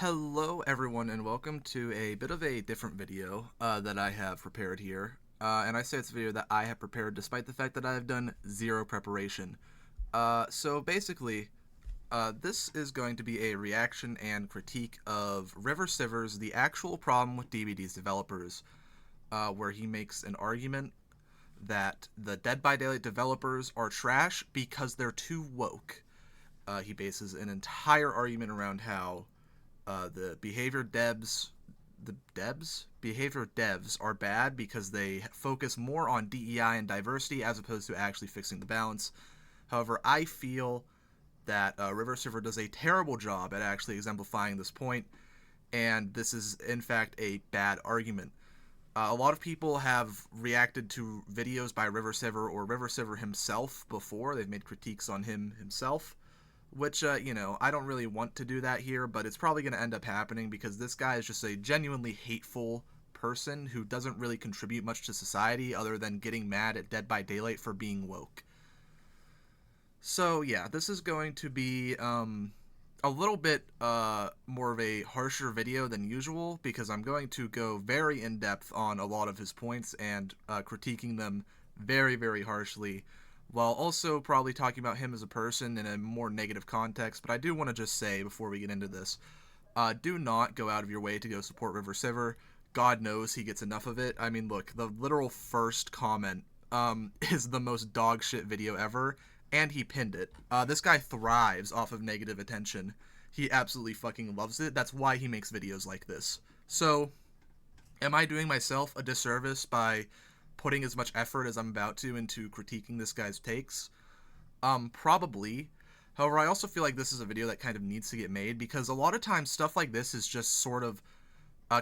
Hello everyone and welcome to a bit of a different video that I have prepared here. And I say it's a video that I have prepared despite the fact that I have done zero preparation. So basically, this is going to be a reaction and critique of RiverCiver's The Actual Problem with DBD's Developers, where he makes an argument that the Dead by Daylight developers are trash because they're too woke. He bases an entire argument around how the behavior devs are bad because they focus more on DEI and diversity as opposed to actually fixing the balance. However, I feel that RiverCiver does a terrible job at actually exemplifying this point, and this is in fact a bad argument. A lot of people have reacted to videos by RiverCiver or RiverCiver himself before. They've made critiques on him himself, which, I don't really want to do that here, but it's probably going to end up happening because this guy is just a genuinely hateful person who doesn't really contribute much to society other than getting mad at Dead by Daylight for being woke. So, yeah, this is going to be a little bit more of a harsher video than usual because I'm going to go very in-depth on a lot of his points and critiquing them very, very harshly, while also probably talking about him as a person in a more negative context. But I do want to just say, before we get into this, do not go out of your way to go support RiverCiver. God knows he gets enough of it. I mean, look, the literal first comment is the most dog shit video ever, and he pinned it. This guy thrives off of negative attention. He absolutely fucking loves it. That's why he makes videos like this. So, am I doing myself a disservice by putting as much effort as I'm about to into critiquing this guy's takes? Probably. However, I also feel like this is a video that kind of needs to get made because a lot of times stuff like this is just sort of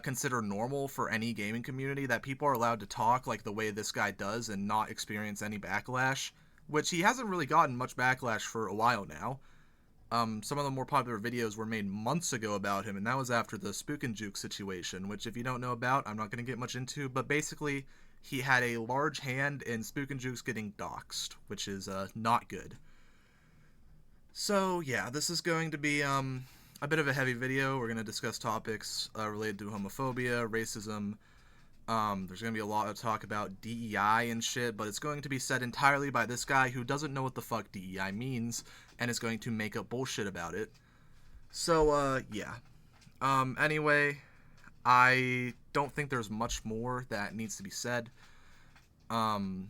considered normal for any gaming community, that people are allowed to talk like the way this guy does and not experience any backlash, which he hasn't really gotten much backlash for a while now. Some of the more popular videos were made months ago about him, and that was after the Spook and Juke situation, which if you don't know about, I'm not going to get much into, but basically, he had a large hand in Spook and Juke's getting doxxed, which is not good. So yeah, this is going to be a bit of a heavy video. We're going to discuss topics related to homophobia, racism. There's going to be a lot of talk about DEI and shit, but it's going to be said entirely by this guy who doesn't know what the fuck DEI means and is going to make up bullshit about it. So yeah. Anyway, I don't think there's much more that needs to be said. I'm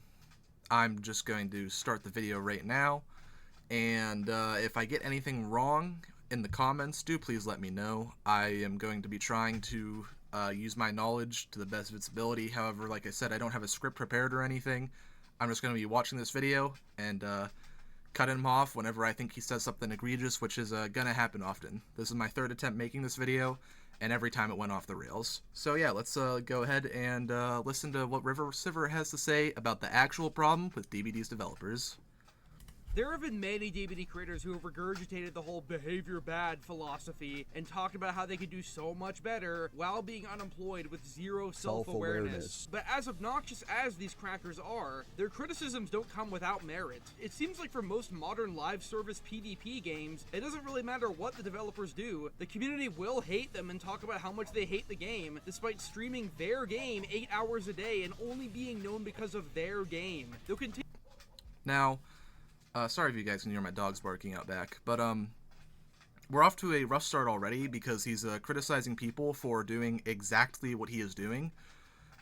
just going to start the video right now, and if I get anything wrong in the comments, do please let me know. I am going to be trying to use my knowledge to the best of its ability. However, like I said, I don't have a script prepared or anything. I'm just going to be watching this video and cutting him off whenever I think he says something egregious, which is going to happen often. This is my third attempt making this video, and every time it went off the rails. So yeah, let's go ahead and listen to what RiverCiver has to say about the actual problem with DBD's developers. There have been many DBD creators who have regurgitated the whole behavior bad philosophy and talked about how they could do so much better while being unemployed with zero self-awareness. But as obnoxious as these crackers are, their criticisms don't come without merit. It seems like for most modern live service PvP games, it doesn't really matter what the developers do, the community will hate them and talk about how much they hate the game, despite streaming their game 8 hours a day and only being known because of their game. They'll continue. Now, sorry if you guys can hear my dogs barking out back, but we're off to a rough start already because he's criticizing people for doing exactly what he is doing.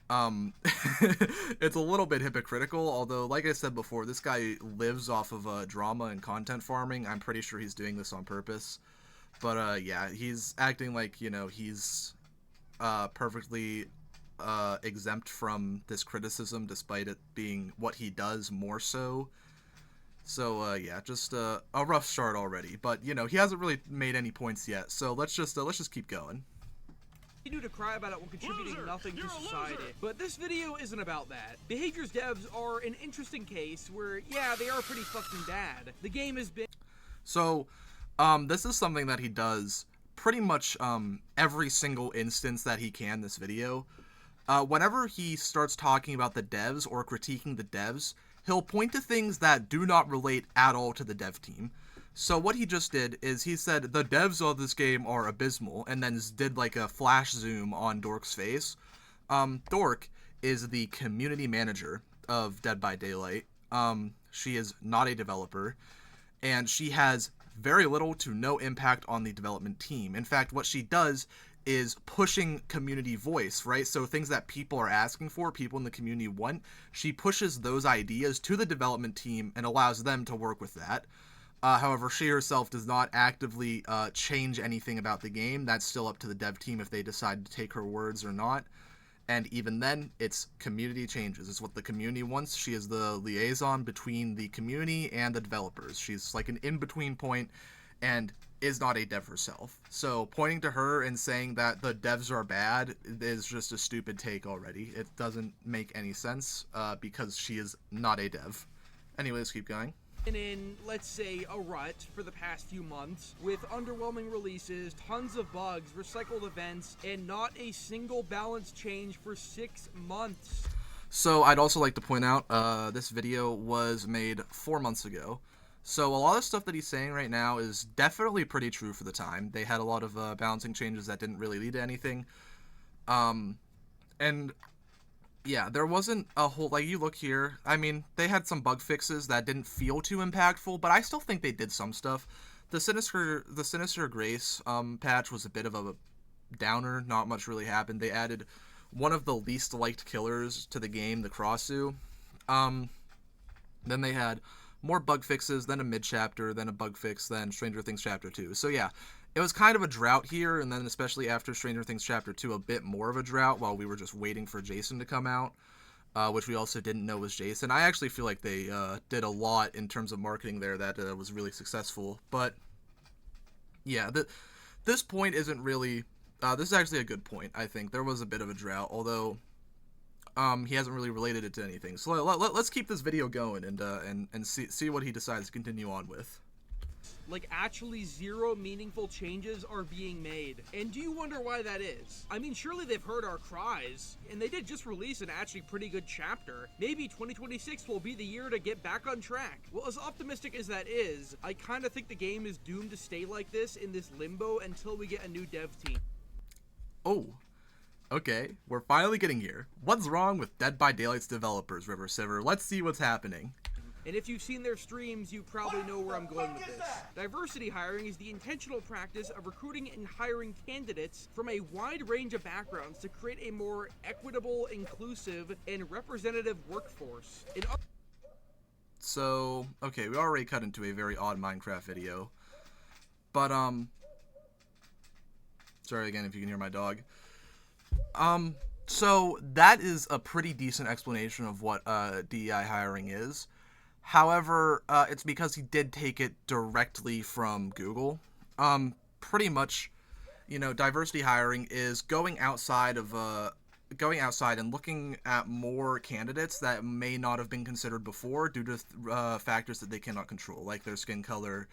It's a little bit hypocritical, although, like I said before, this guy lives off of drama and content farming. I'm pretty sure he's doing this on purpose. But yeah, he's acting like, he's perfectly exempt from this criticism, despite it being what he does more so. So yeah, just a rough start already, but he hasn't really made any points yet. So let's just keep going. Continue to cry about it while contributing nothing to society. But this video isn't about that. Behaviors devs are an interesting case where, yeah, they are pretty fucking bad. The game has been. So, this is something that he does pretty much every single instance that he can this video. Whenever he starts talking about the devs or critiquing the devs, he'll point to things that do not relate at all to the dev team. So what he just did is he said the devs of this game are abysmal, and then did like a flash zoom on Dork's face. Dork is the community manager of Dead by Daylight. She is not a developer, and she has very little to no impact on the development team. In fact, what she does is pushing community voice, right? So things that people are asking for, people in the community want, she pushes those ideas to the development team and allows them to work with that. However, she herself does not actively change anything about the game. That's still up to the dev team if they decide to take her words or not. And even then, it's community changes. It's what the community wants. She is the liaison between the community and the developers. She's like an in-between point and is not a dev herself. So pointing to her and saying that the devs are bad is just a stupid take already. It doesn't make any sense because she is not a dev. Anyway, let's keep going. In, let's say, a rut for the past few months with underwhelming releases, tons of bugs, recycled events, and not a single balance change for 6 months. So I'd also like to point out this video was made 4 months ago. So a lot of stuff that he's saying right now is definitely pretty true for the time. They had a lot of balancing changes that didn't really lead to anything. And yeah, there wasn't a whole, like, you look here, I mean, they had some bug fixes that didn't feel too impactful, but I still think they did some stuff. The Sinister Grace patch was a bit of a downer. Not much really happened. They added one of the least liked killers to the game, the Crossu. Then they had more bug fixes, then a mid-chapter, then a bug fix, then Stranger Things Chapter 2. So yeah, it was kind of a drought here, and then especially after Stranger Things Chapter 2, a bit more of a drought while we were just waiting for Jason to come out, which we also didn't know was Jason. I actually feel like they did a lot in terms of marketing there that was really successful. But yeah, this point isn't really... this is actually a good point, I think. There was a bit of a drought, although he hasn't really related it to anything. So let's keep this video going and see what he decides to continue on with. Like, actually 0 meaningful changes are being made. And do you wonder why that is? I mean, surely they've heard our cries, and they did just release an actually pretty good chapter. Maybe 2026 will be the year to get back on track. Well, as optimistic as that is, I kind of think the game is doomed to stay like this in this limbo until we get a new dev team. Oh, okay, we're finally getting here. What's wrong with Dead by Daylight's developers, RiverCiver's? Let's see what's happening. And if you've seen their streams, you probably know where I'm going with this. Diversity hiring is the intentional practice of recruiting and hiring candidates from a wide range of backgrounds to create a more equitable, inclusive, and representative workforce. So, okay, we already cut into a very odd Minecraft video. But, sorry again if you can hear my dog. So that is a pretty decent explanation of what DEI hiring is. However, it's because he did take it directly from Google. Pretty much, you know, diversity hiring is going outside and looking at more candidates that may not have been considered before due to factors that they cannot control, like their skin color,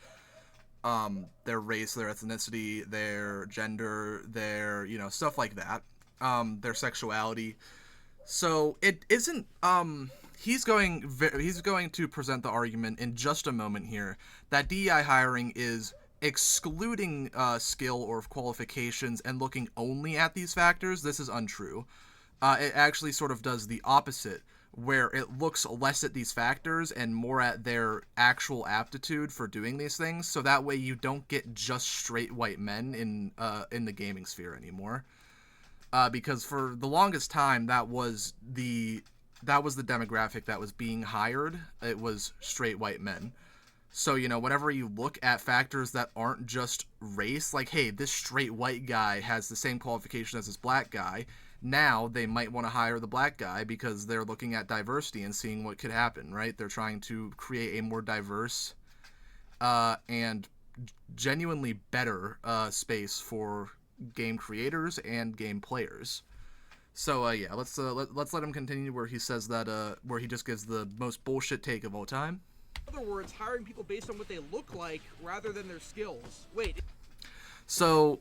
their race, their ethnicity, their gender, their, you know, stuff like that, their sexuality. So it isn't, he's going to present the argument in just a moment here that DEI hiring is excluding skill or qualifications and looking only at these factors. This is untrue. It actually sort of does the opposite, where it looks less at these factors and more at their actual aptitude for doing these things. So that way you don't get just straight white men in the gaming sphere anymore. Because for the longest time, that was the demographic that was being hired. It was straight white men. So, you know, whenever you look at factors that aren't just race, like, hey, this straight white guy has the same qualification as this black guy, now they might want to hire the black guy because they're looking at diversity and seeing what could happen, right? They're trying to create a more diverse and genuinely better space for game creators and game players. So yeah, let's let him continue where he says that where he just gives the most bullshit take of all time. In other words, hiring people based on what they look like rather than their skills. Wait. So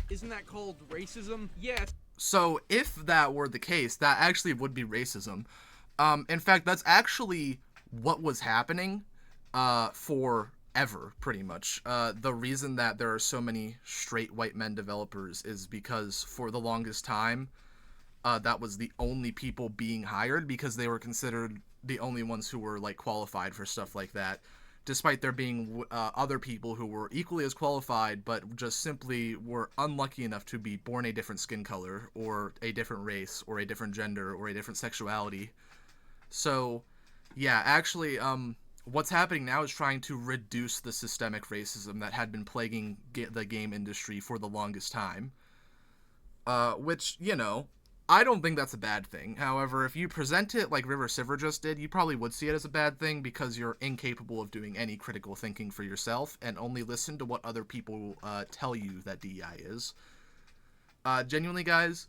isn't that called racism? Yes. So if that were the case, that actually would be racism. In fact, that's actually what was happening for ever, pretty much. The reason that there are so many straight white men developers is because for the longest time, that was the only people being hired because they were considered the only ones who were like qualified for stuff like that, despite there being other people who were equally as qualified but just simply were unlucky enough to be born a different skin color or a different race or a different gender or a different sexuality. So yeah, actually, what's happening now is trying to reduce the systemic racism that had been plaguing the game industry for the longest time. Which, you know, I don't think that's a bad thing. However, if you present it like RiverCiver just did, you probably would see it as a bad thing because you're incapable of doing any critical thinking for yourself and only listen to what other people tell you that DEI is. Genuinely, guys,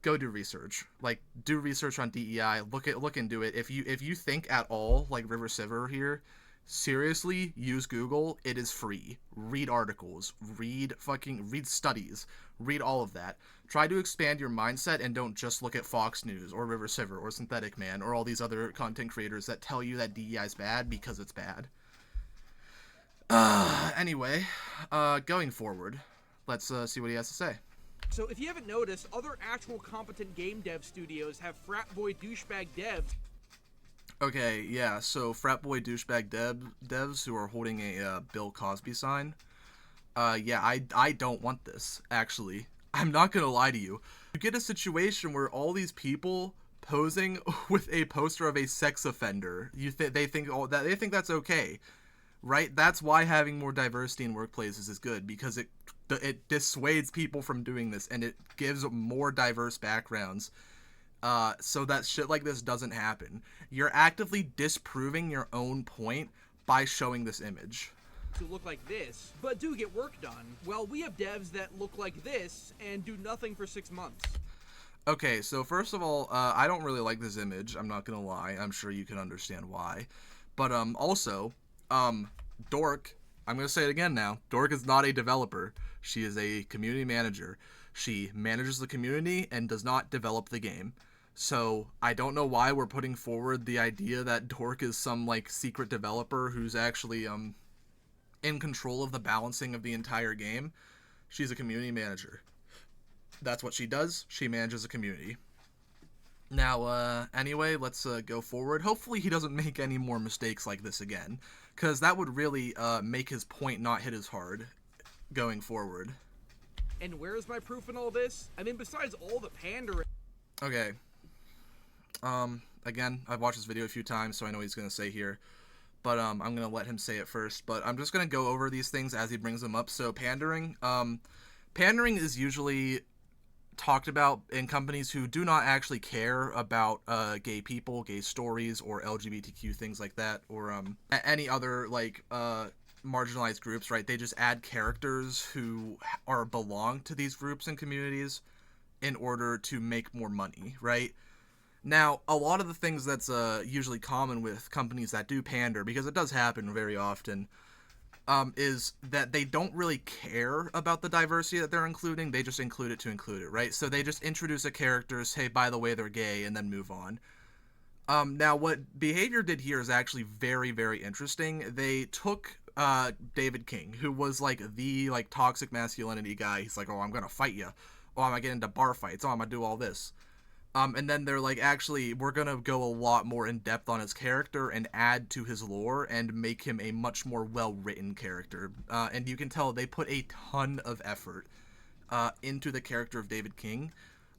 go do research. Like, do research on DEI. Look into it. If you think at all like RiverCiver here, seriously, use Google. It is free. Read articles. Read studies. Read all of that. Try to expand your mindset and don't just look at Fox News or RiverCiver or Synthetic Man or all these other content creators that tell you that DEI is bad because it's bad. Anyway, going forward, let's see what he has to say. So if you haven't noticed, other actual competent game dev studios have frat boy douchebag devs. Okay, yeah, so frat boy douchebag devs who are holding a Bill Cosby sign. Yeah, I don't want this, actually. I'm not gonna lie to you. You get a situation where all these people posing with a poster of a sex offender, they think that's okay, right? That's why having more diversity in workplaces is good, because it dissuades people from doing this, and it gives more diverse backgrounds, so that shit like this doesn't happen. You're actively disproving your own point by showing this image. To look like this, but do get work done. Well, we have devs that look like this and do nothing for 6 months. Okay, so first of all, I don't really like this image. I'm not gonna lie. I'm sure you can understand why. But also, Dork, I'm gonna say it again now. Dork is not a developer. She is a community manager. She manages the community and does not develop the game. So I don't know why we're putting forward the idea that Dork is some like secret developer who's actually in control of the balancing of the entire game. She's a community manager. That's what she does. She manages a community. Now, anyway, let's go forward. Hopefully he doesn't make any more mistakes like this again, because that would really make his point not hit as hard going forward. And where's my proof in all this? I mean, besides all the pandering. Okay. Again, I've watched this video a few times, so I know what he's going to say here. But I'm going to let him say it first. But I'm just going to go over these things as he brings them up. So pandering. Pandering is usually talked about in companies who do not actually care about gay people, gay stories, or LGBTQ things like that, or any other like marginalized groups, right? They just add characters who belong to these groups and communities in order to make more money, right? Now, a lot of the things that's usually common with companies that do pander, because it does happen very often, is that they don't really care about the diversity that they're including. They just include it to include it, right? So they just introduce a character, say, by the way, they're gay, and then move on. Now, what Behavior did here is actually very, very interesting. They took David King, who was like the like toxic masculinity guy. He's like, oh, I'm gonna fight you. Oh, I'm gonna get into bar fights. Oh, I'm gonna do all this. And then they're like, actually, we're going to go a lot more in depth on his character and add to his lore and make him a much more well-written character. And you can tell they put a ton of effort into the character of David King.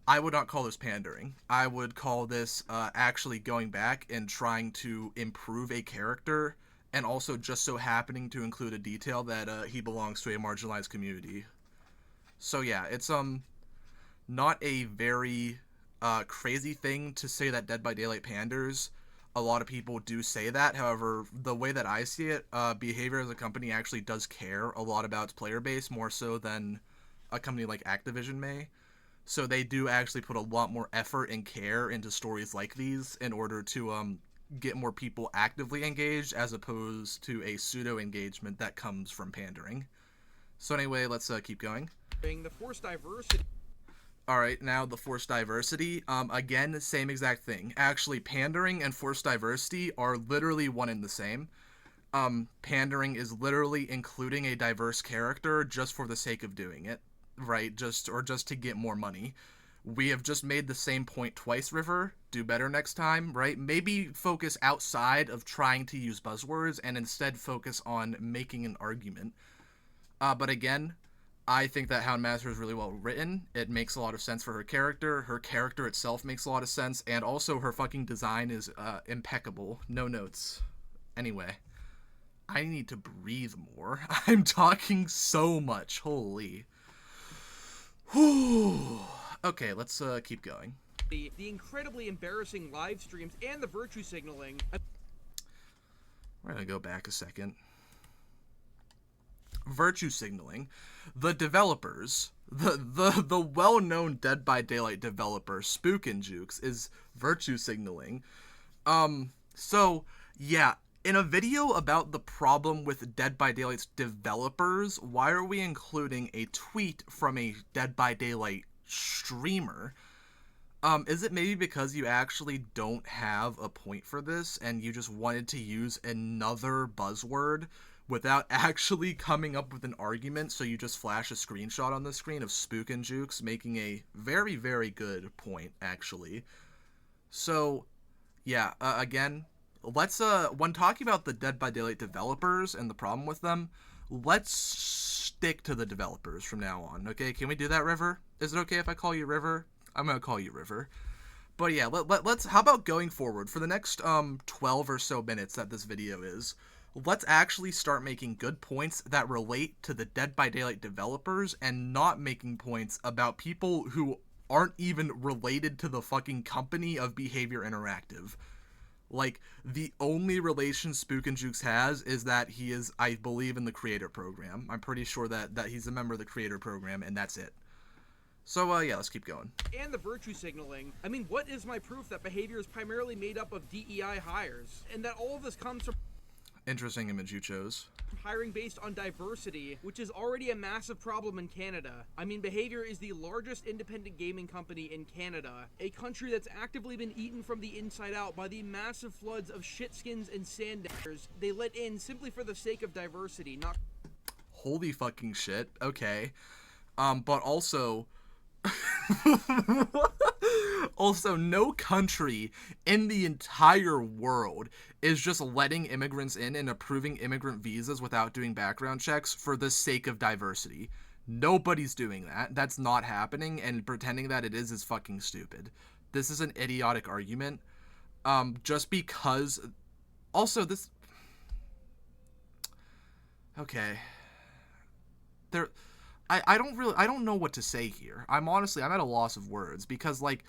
I would not call this pandering. I would call this actually going back and trying to improve a character, and also just so happening to include a detail that he belongs to a marginalized community. So yeah, it's not a very crazy thing to say that Dead by Daylight panders. A lot of people do say that. However, the way that I see it, Behavior as a company actually does care a lot about its player base, more so than a company like Activision may. So they do actually put a lot more effort and care into stories like these in order to get more people actively engaged, as opposed to a pseudo engagement that comes from pandering. So anyway, let's keep going. The forced diversity. Alright, now the forced diversity. Again, same exact thing. Actually, pandering and forced diversity are literally one and the same. Pandering is literally including a diverse character just for the sake of doing it, right? Just to get more money. We have just made the same point twice, River. Do better next time, right? Maybe focus outside of trying to use buzzwords and instead focus on making an argument. But again, I think that Houndmaster is really well written. It makes a lot of sense for her character. Her character itself makes a lot of sense. And also her fucking design is impeccable. No notes. Anyway, I need to breathe more. I'm talking so much. Holy. Whew. Okay, let's keep going. The incredibly embarrassing live streams and the virtue signaling. We're gonna go back a second. Virtue signaling. The developers, the well-known Dead by Daylight developer, Spook and Jukes, is virtue signaling. So, yeah, in a video about the problem with Dead by Daylight's developers, why are we including a tweet from a Dead by Daylight streamer? Is it maybe because you actually don't have a point for this and you just wanted to use another buzzword without actually coming up with an argument, so you just flash a screenshot on the screen of Spook and Jukes making a very, very good point, actually. So, yeah, again, let's, when talking about the Dead by Daylight developers and the problem with them, let's stick to the developers from now on, okay? Can we do that, River? Is it okay if I call you River? I'm gonna call you River. But yeah, let's, how about going forward, for the next, 12 or so minutes that this video is, let's actually start making good points that relate to the Dead by Daylight developers and not making points about people who aren't even related to the fucking company of Behavior Interactive. Like, the only relation Spook and Jukes has is that he is, I believe, in the creator program. I'm pretty sure that he's a member of the creator program, and that's it. So, yeah, let's keep going. And the virtue signaling. I mean, what is my proof that Behavior is primarily made up of DEI hires? And that all of this comes from... Interesting image you chose. Hiring based on diversity, which is already a massive problem in Canada. I mean, Behavior is the largest independent gaming company in Canada, a country that's actively been eaten from the inside out by the massive floods of shitskins and sanders they let in simply for the sake of diversity, not... Holy fucking shit, okay. But also... Also, no country in the entire world is just letting immigrants in and approving immigrant visas without doing background checks for the sake of diversity. Nobody's doing that. That's not happening, and pretending that it is fucking stupid. This is an idiotic argument. Just because... Also, this... Okay. I don't know what to say here. I'm at a loss of words, because, like,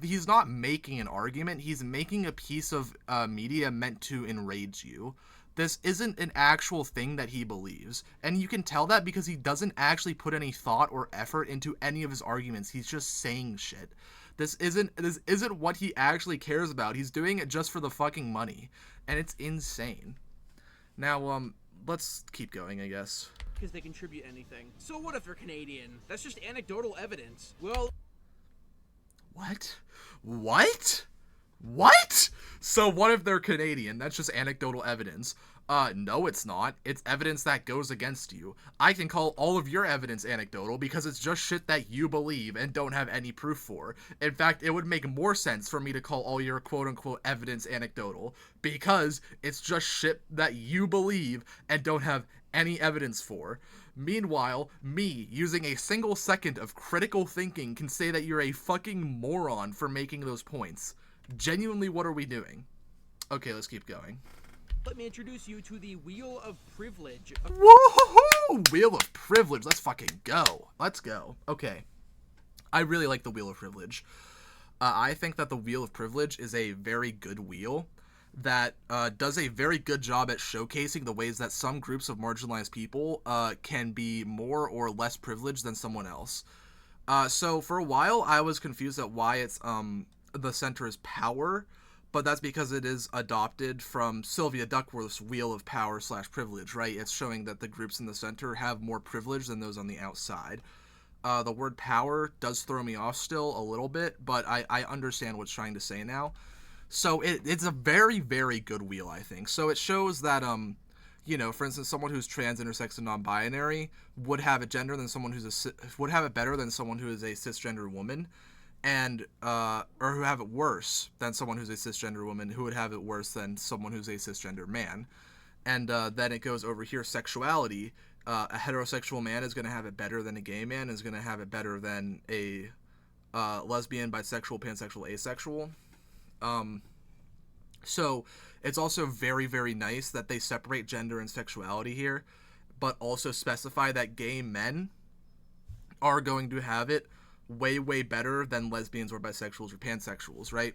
he's not making an argument, he's making a piece of media meant to enrage you. This isn't an actual thing that he believes, and you can tell that because he doesn't actually put any thought or effort into any of his arguments. He's just saying shit. This isn't what he actually cares about. He's doing it just for the fucking money, and it's insane. Now, let's keep going, I guess. Because they contribute anything. So what if they're Canadian? That's just anecdotal evidence. Well... What? So what if they're Canadian? That's just anecdotal evidence. No, it's not. It's evidence that goes against you. I can call all of your evidence anecdotal because it's just shit that you believe and don't have any proof for. In fact, it would make more sense for me to call all your quote-unquote evidence anecdotal because it's just shit that you believe and don't have any evidence for. Meanwhile, me, using a single second of critical thinking, can say that you're a fucking moron for making those points. Genuinely, what are we doing? Okay, let's keep going. Let me introduce you to the Wheel of Privilege. Woohoo! Wheel of Privilege. Let's fucking go. Let's go. Okay. I really like the Wheel of Privilege. I think that the Wheel of Privilege is a very good wheel that does a very good job at showcasing the ways that some groups of marginalized people can be more or less privileged than someone else. So for a while, I was confused at why it's the center is power, but that's because it is adopted from Sylvia Duckworth's Wheel of Power / Privilege, right? It's showing that the groups in the center have more privilege than those on the outside. The word power does throw me off still a little bit, but I understand what it's trying to say now. So it's a very, very good wheel, I think. So it shows that for instance, someone who's trans, intersex, and non-binary would have it gender than someone would have it better than someone who is a cisgender woman, and or who have it worse than someone who's a cisgender woman, who would have it worse than someone who's a cisgender man. And then it goes over here, sexuality. A heterosexual man is going to have it better than a gay man, is going to have it better than a lesbian, bisexual, pansexual, asexual. So it's also very, very nice that they separate gender and sexuality here, but also specify that gay men are going to have it way, way better than lesbians or bisexuals or pansexuals, right?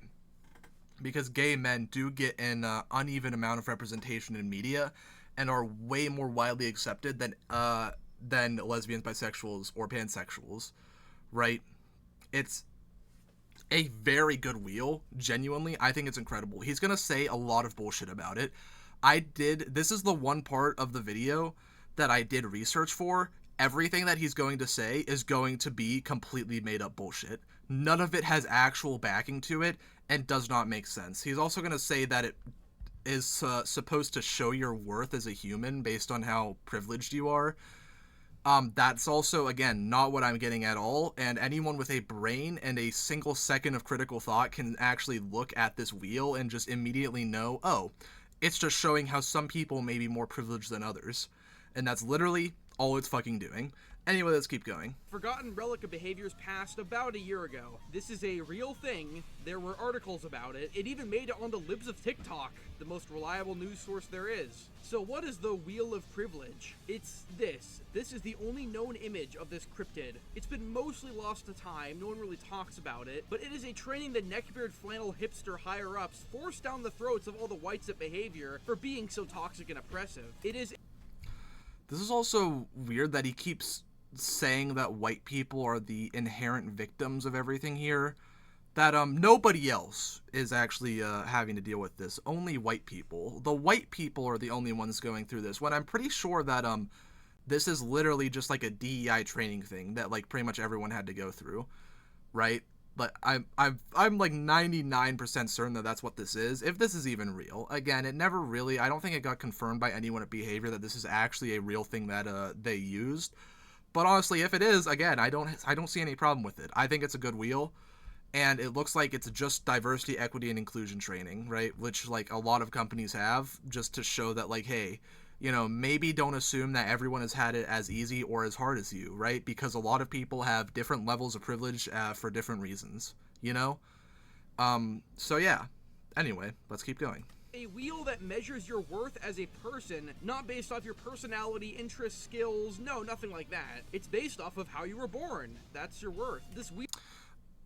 Because gay men do get an uneven amount of representation in media and are way more widely accepted than lesbians, bisexuals, or pansexuals, right? It's a very good wheel. Genuinely, I think it's incredible. He's gonna say a lot of bullshit about it. This is the one part of the video that I did research for. Everything that he's going to say is going to be completely made up bullshit. None of it has actual backing to it and does not make sense. He's also going to say that it is supposed to show your worth as a human based on how privileged you are. That's also, again, not what I'm getting at all, and anyone with a brain and a single second of critical thought can actually look at this wheel and just immediately know, oh, it's just showing how some people may be more privileged than others. And that's literally all it's fucking doing. Anyway, let's keep going. Forgotten relic of behaviors passed about a year ago. This is a real thing. There were articles about it. It even made it on the libs of TikTok, the most reliable news source there is. So what is the Wheel of Privilege? It's this. This is the only known image of this cryptid. It's been mostly lost to time. No one really talks about it. But it is a training the neckbeard flannel hipster higher-ups force down the throats of all the whites at behavior for being so toxic and oppressive. It is... This is also weird that he keeps saying that white people are the inherent victims of everything here, that nobody else is actually having to deal with this, only white people. The white people are the only ones going through this, when I'm pretty sure that this is literally just like a DEI training thing that like pretty much everyone had to go through, right? But I'm like 99% certain that that's what this is, if this is even real. Again, it never really, I don't think it got confirmed by anyone at Behavior that this is actually a real thing that they used. But honestly, if it is, again, I don't see any problem with it. I think it's a good wheel, and it looks like it's just diversity, equity, and inclusion training, right? Which, like, a lot of companies have, just to show that, like, hey, maybe don't assume that everyone has had it as easy or as hard as you, right? Because a lot of people have different levels of privilege for different reasons, So, yeah. Anyway, let's keep going. A wheel that measures your worth as a person, not based off your personality, interests, skills, no, nothing like that. It's based off of how you were born. That's your worth. This wheel...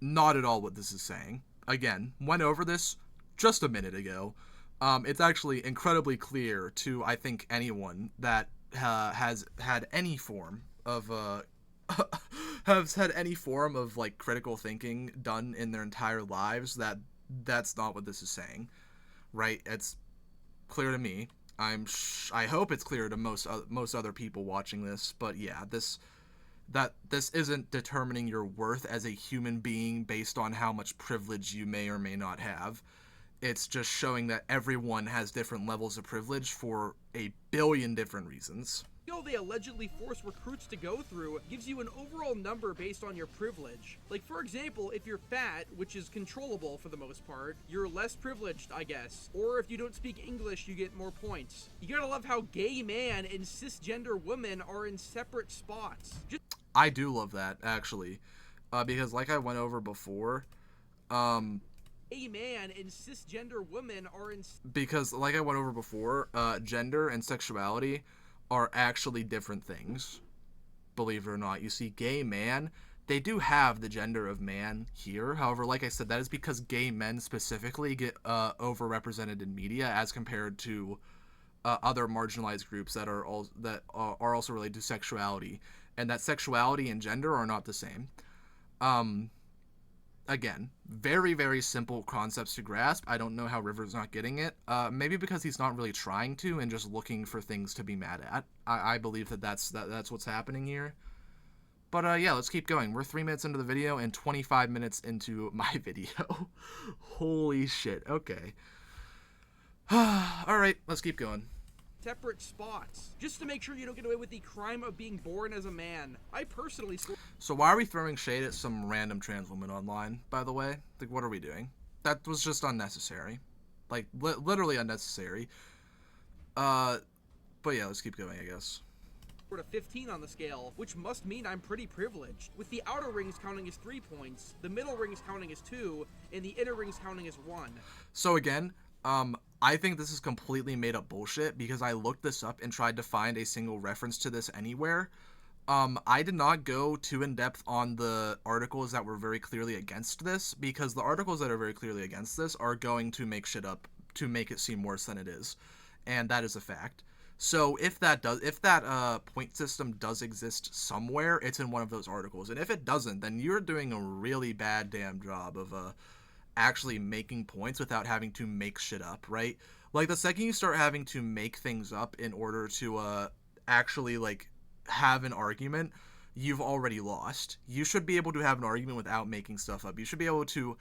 Not at all what this is saying. Again, went over this just a minute ago. It's actually incredibly clear to, I think, anyone that has had any form of like critical thinking done in their entire lives that that's not what this is saying. Right, it's clear to me. I hope it's clear to most other people watching this. But yeah, this isn't determining your worth as a human being based on how much privilege you may or may not have. It's just showing that everyone has different levels of privilege for a billion different reasons. They allegedly force recruits to go through gives you an overall number based on your privilege. Like, for example, if you're fat, which is controllable for the most part, you're less privileged, I guess. Or if you don't speak English, you get more points. You gotta love how gay man and cisgender women are in separate spots. I do love that, actually. Because like I went over before, gay man and cisgender women are in... Because like I went over before, gender and sexuality are actually different things, believe it or not. You see, gay man, they do have the gender of man here. However, like I said, that is because gay men specifically get overrepresented in media as compared to other marginalized groups that are also related to sexuality, and that sexuality and gender are not the same. Again, very, very simple concepts to grasp. I don't know how River's not getting it. Maybe because he's not really trying to and just looking for things to be mad at. I believe that's what's happening here. But yeah, let's keep going. We're 3 minutes into the video and 25 minutes into my video. Holy shit. Okay. All right, let's keep going. Separate spots, just to make sure you don't get away with the crime of being born as a man. I personally scored. So why are we throwing shade at some random trans woman online, by the way? Like, what are we doing? That was just unnecessary. Like, literally unnecessary. But yeah, let's keep going, I guess. A 15 on the scale, which must mean I'm pretty privileged, with the outer rings counting as 3 points, the middle rings counting as 2, and the inner rings counting as 1. So again, I think this is completely made up bullshit because I looked this up and tried to find a single reference to this anywhere. I did not go too in depth on the articles that were very clearly against this, because the articles that are very clearly against this are going to make shit up to make it seem worse than it is, and that is a fact. So if that point system does exist somewhere, it's in one of those articles. And if it doesn't, then you're doing a really bad damn job of actually making points without having to make shit up, right? Like, the second you start having to make things up in order to actually, like, have an argument, you've already lost. You should be able to have an argument without making stuff up. You should be able to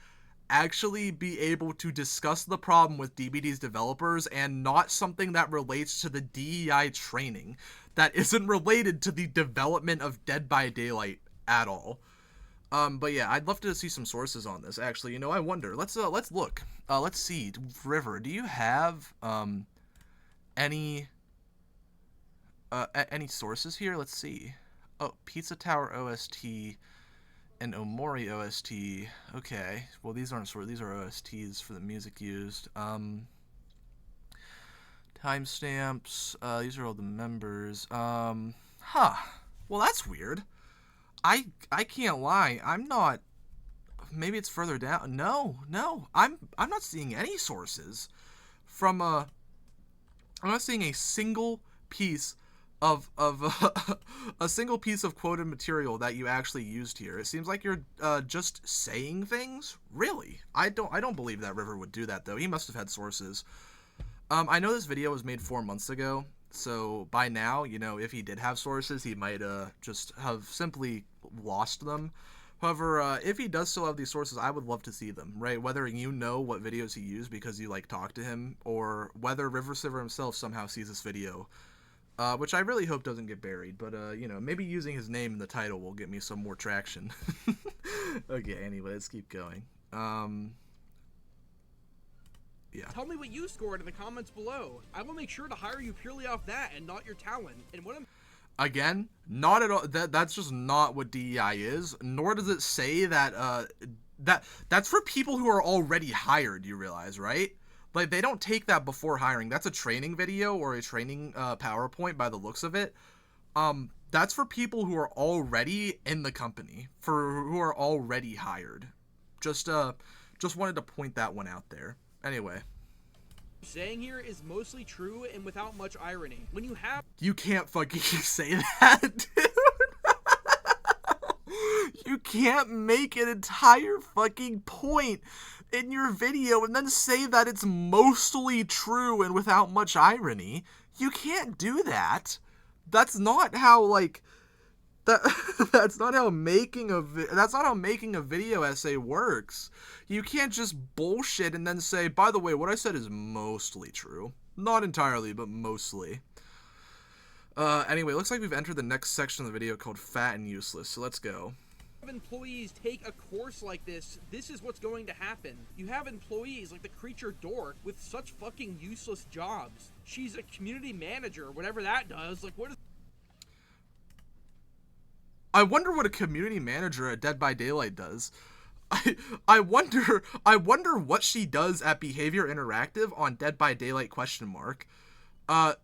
actually be able to discuss the problem with DBD's developers and not something that relates to the DEI training that isn't related to the development of Dead by Daylight at all. But yeah, I'd love to see some sources on this. Actually, you know, I wonder. Let's look. Let's see. River, do you have any sources here? Let's see. Oh, Pizza Tower OST. And Omori OST. Okay. Well, these aren't these are OSTs for the music used. Timestamps. These are all the members. Huh. Well, that's weird. I can't lie. I'm not. Maybe it's further down. No. I'm not seeing any sources from I'm not seeing a single piece of a single piece of quoted material that you actually used here. It seems like you're just saying things. Really, I don't believe that River would do that, though. He must have had sources. I know this video was made 4 months ago, so by now, you know, if he did have sources, he might just have simply lost them. However, if he does still have these sources, I would love to see them, right? Whether you know what videos he used because you, like, talked to him, or whether RiverCiver himself somehow sees this video. Which I really hope doesn't get buried, but, you know, maybe using his name in the title will get me some more traction. Okay, anyway, let's keep going. Yeah. Tell me what you scored in the comments below. I will make sure to hire you purely off that and not your talent. And what I'm... Again, not at all. That's just not what DEI is, nor does it say that, that's for people who are already hired, you realize, right? Like, they don't take that before hiring. That's a training video or a training PowerPoint by the looks of it. That's for people who are already in the company, who are already hired. Just wanted to point that one out there. Anyway. Saying here is mostly true and without much irony. When you have... You can't fucking say that, dude. You can't make an entire fucking point in your video and then say that it's mostly true and without much irony. You can't do that. That's not how, like, that's not how making a video essay works. You can't just bullshit and then say, by the way, what I said is mostly true. Not entirely, but mostly. Anyway, looks like we've entered the next section of the video called Fat and Useless, so let's go. Employees take a course like this is what's going to happen. You have employees like the creature dork with such fucking useless jobs. She's a community manager, whatever that does. Like, what is... I wonder what a community manager at Dead by Daylight does. I wonder what she does at Behavior Interactive on Dead by Daylight ?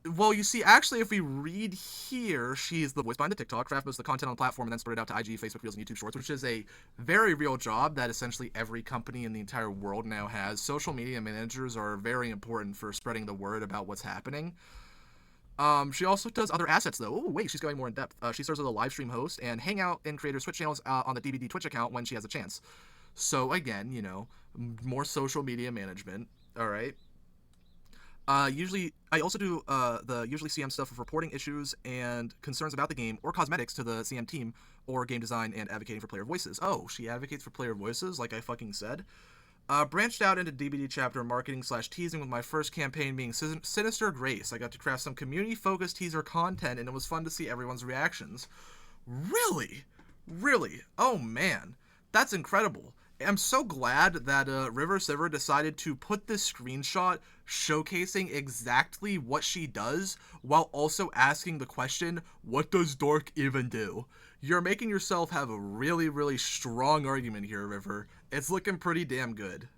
Well, you see, actually, if we read here, she's the voice behind the TikTok, craft most of the content on the platform, and then spread it out to IG, Facebook Reels, and YouTube Shorts, which is a very real job that essentially every company in the entire world now has. Social media managers are very important for spreading the word about what's happening. She also does other assets, though. Oh, wait, she's going more in depth. She serves as a live stream host and hangout in creators' Twitch channels on the DBD Twitch account when she has a chance. So, again, you know, more social media management, all right? Usually, I also do the usually CM stuff of reporting issues and concerns about the game or cosmetics to the CM team or game design and advocating for player voices. Oh, she advocates for player voices, like I fucking said. Branched out into DBD chapter marketing / teasing with my first campaign being Sinister Grace. I got to craft some community-focused teaser content, and it was fun to see everyone's reactions. Really? Really? Oh man, that's incredible. I'm so glad that RiverCiver's decided to put this screenshot showcasing exactly what she does while also asking the question, what does Dork even do? You're making yourself have a really, really strong argument here, River. It's looking pretty damn good.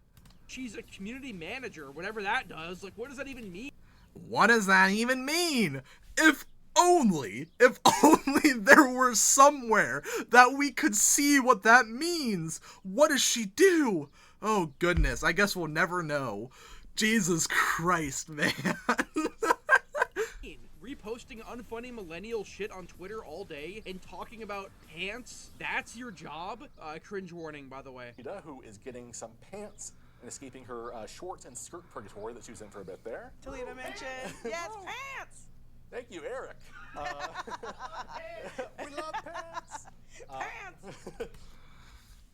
She's a community manager, whatever that does. Like, what does that even mean? What does that even mean? If only there were somewhere that we could see what that means. What does she do? Oh goodness, I guess we'll never know. Jesus Christ, man. Reposting unfunny millennial shit on Twitter all day and talking about pants, that's your job? Cringe warning, by the way. Who is getting some pants and escaping her shorts and skirt purgatory that she was in for a bit there. Talina mentioned, yes, pants! Thank you, Eric. We love pants! Pants!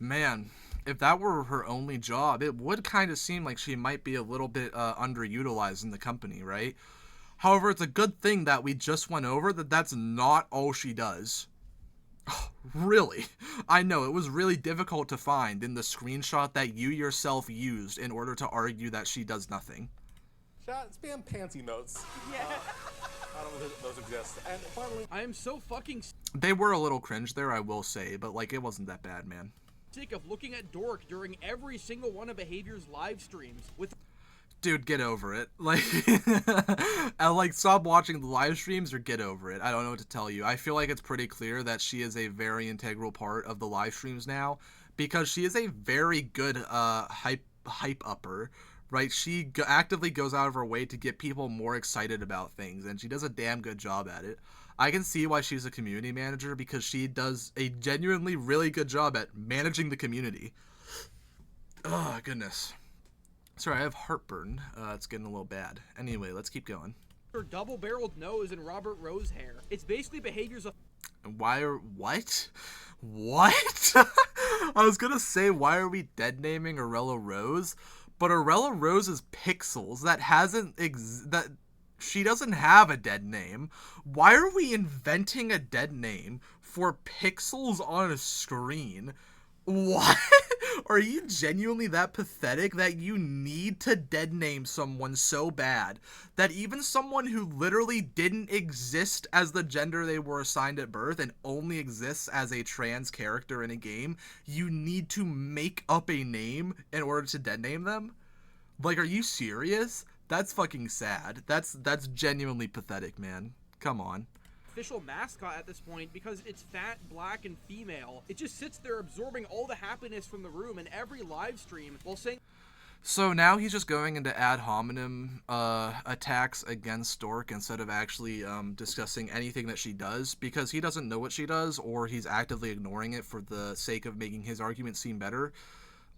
Man, if that were her only job, it would kind of seem like she might be a little bit underutilized in the company, right? However, it's a good thing that we just went over that that's not all she does. Oh, really? I know, it was really difficult to find in the screenshot that you yourself used in order to argue that she does nothing. Spam pants emotes. Yeah. I don't know if those exist. And finally, I am so fucking They were a little cringe there, I will say, but like it wasn't that bad, man. sick of looking at Dork during every single one of Behavior's live streams with Dude, get over it. Like, stop watching the live streams or get over it. I don't know what to tell you. I feel like it's pretty clear that she is a very integral part of the live streams now because she is a very good hype upper, right? She actively goes out of her way to get people more excited about things, and she does a damn good job at it. I can see why she's a community manager because she does a genuinely really good job at managing the community. Oh, goodness. Sorry, I have heartburn. It's getting a little bad. Anyway, let's keep going. her double-barreled nose and Robert Rose hair. It's basically Behavior's Why are... What? What? I was gonna say, why are we dead naming Arella Rose? But Arella Rose is Pixels. That hasn't... that she doesn't have a dead name. Why are we inventing a dead name for Pixels on a screen? What? Are you genuinely that pathetic that you need to dead name someone so bad that even someone who literally didn't exist as the gender they were assigned at birth and only exists as a trans character in a game, you need to make up a name in order to dead name them? Like, are you serious? That's fucking sad. That's genuinely pathetic, man. Come on. official mascot at this point because it's fat, black, and female. It just sits there absorbing all the happiness from the room in every live stream while saying... So now he's just going into ad hominem attacks against Stork instead of actually discussing anything that she does because he doesn't know what she does or he's actively ignoring it for the sake of making his argument seem better.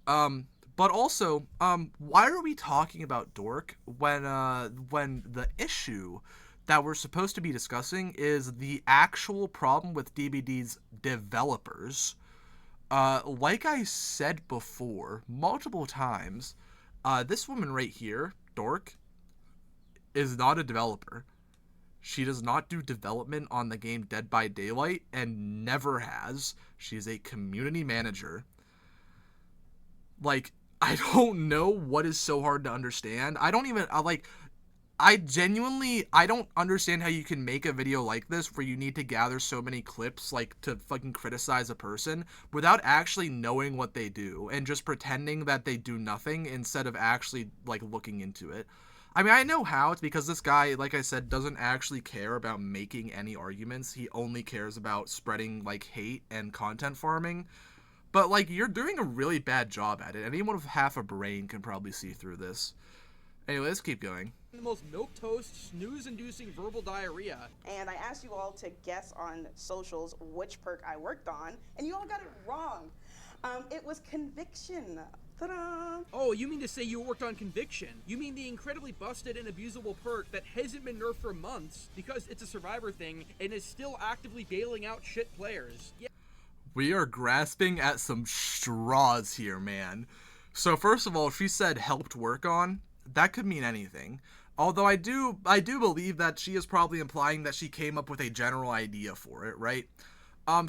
But also, why are we talking about Dork when the issue that we're supposed to be discussing is the actual problem with DBD's developers? Like I said before, multiple times, this woman right here, Dork, is not a developer. She does not do development on the game Dead by Daylight and never has. She's a community manager. Like, I don't know what is so hard to understand. I don't understand how you can make a video like this where you need to gather so many clips, like, to fucking criticize a person without actually knowing what they do and just pretending that they do nothing instead of actually, like, looking into it. I mean, I know how. It's because this guy, like I said, doesn't actually care about making any arguments. He only cares about spreading, like, hate and content farming. But, like, you're doing a really bad job at it. Anyone with half a brain can probably see through this. Anyway, let's keep going. The most milquetoast, snooze-inducing verbal diarrhea. And I asked you all to guess on socials which perk I worked on, and you all got it wrong. It was conviction. Ta-da! Oh, you mean to say you worked on Conviction? You mean the incredibly busted and abusable perk that hasn't been nerfed for months because it's a Survivor thing and is still actively bailing out shit players? Yeah. We are grasping at some straws here, man. So first of all, she said helped work on. That could mean anything. Although I do believe that she is probably implying that she came up with a general idea for it, right?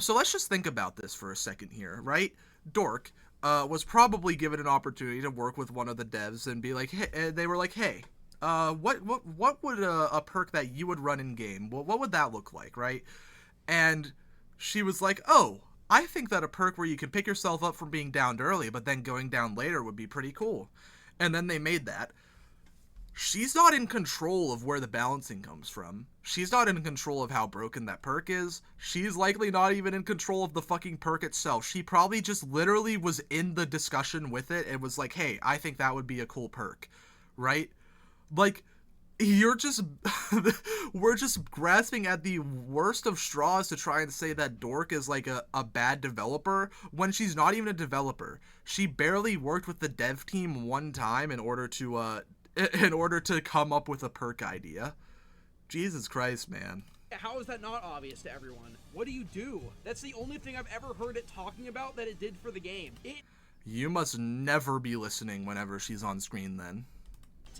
So let's just think about this for a second here, right? Dork was probably given an opportunity to work with one of the devs and be like, hey, and they were like, hey, what would a perk that you would run in game? What would that look like, right? And she was like, oh, I think that a perk where you can pick yourself up from being downed early, but then going down later would be pretty cool. And then they made that. She's not in control of where the balancing comes from. She's not in control of how broken that perk is. She's likely not even in control of the fucking perk itself. She probably just literally was in the discussion with it and was like, hey, I think that would be a cool perk. Right? Like, we're just grasping at the worst of straws to try and say that Dork is like a bad developer when she's not even a developer. She barely worked with the dev team one time in order to come up with a perk idea. Jesus Christ, man. How is that not obvious to everyone? What do you do? That's the only thing I've ever heard it talking about that it did for the game. You must never be listening whenever she's on screen then.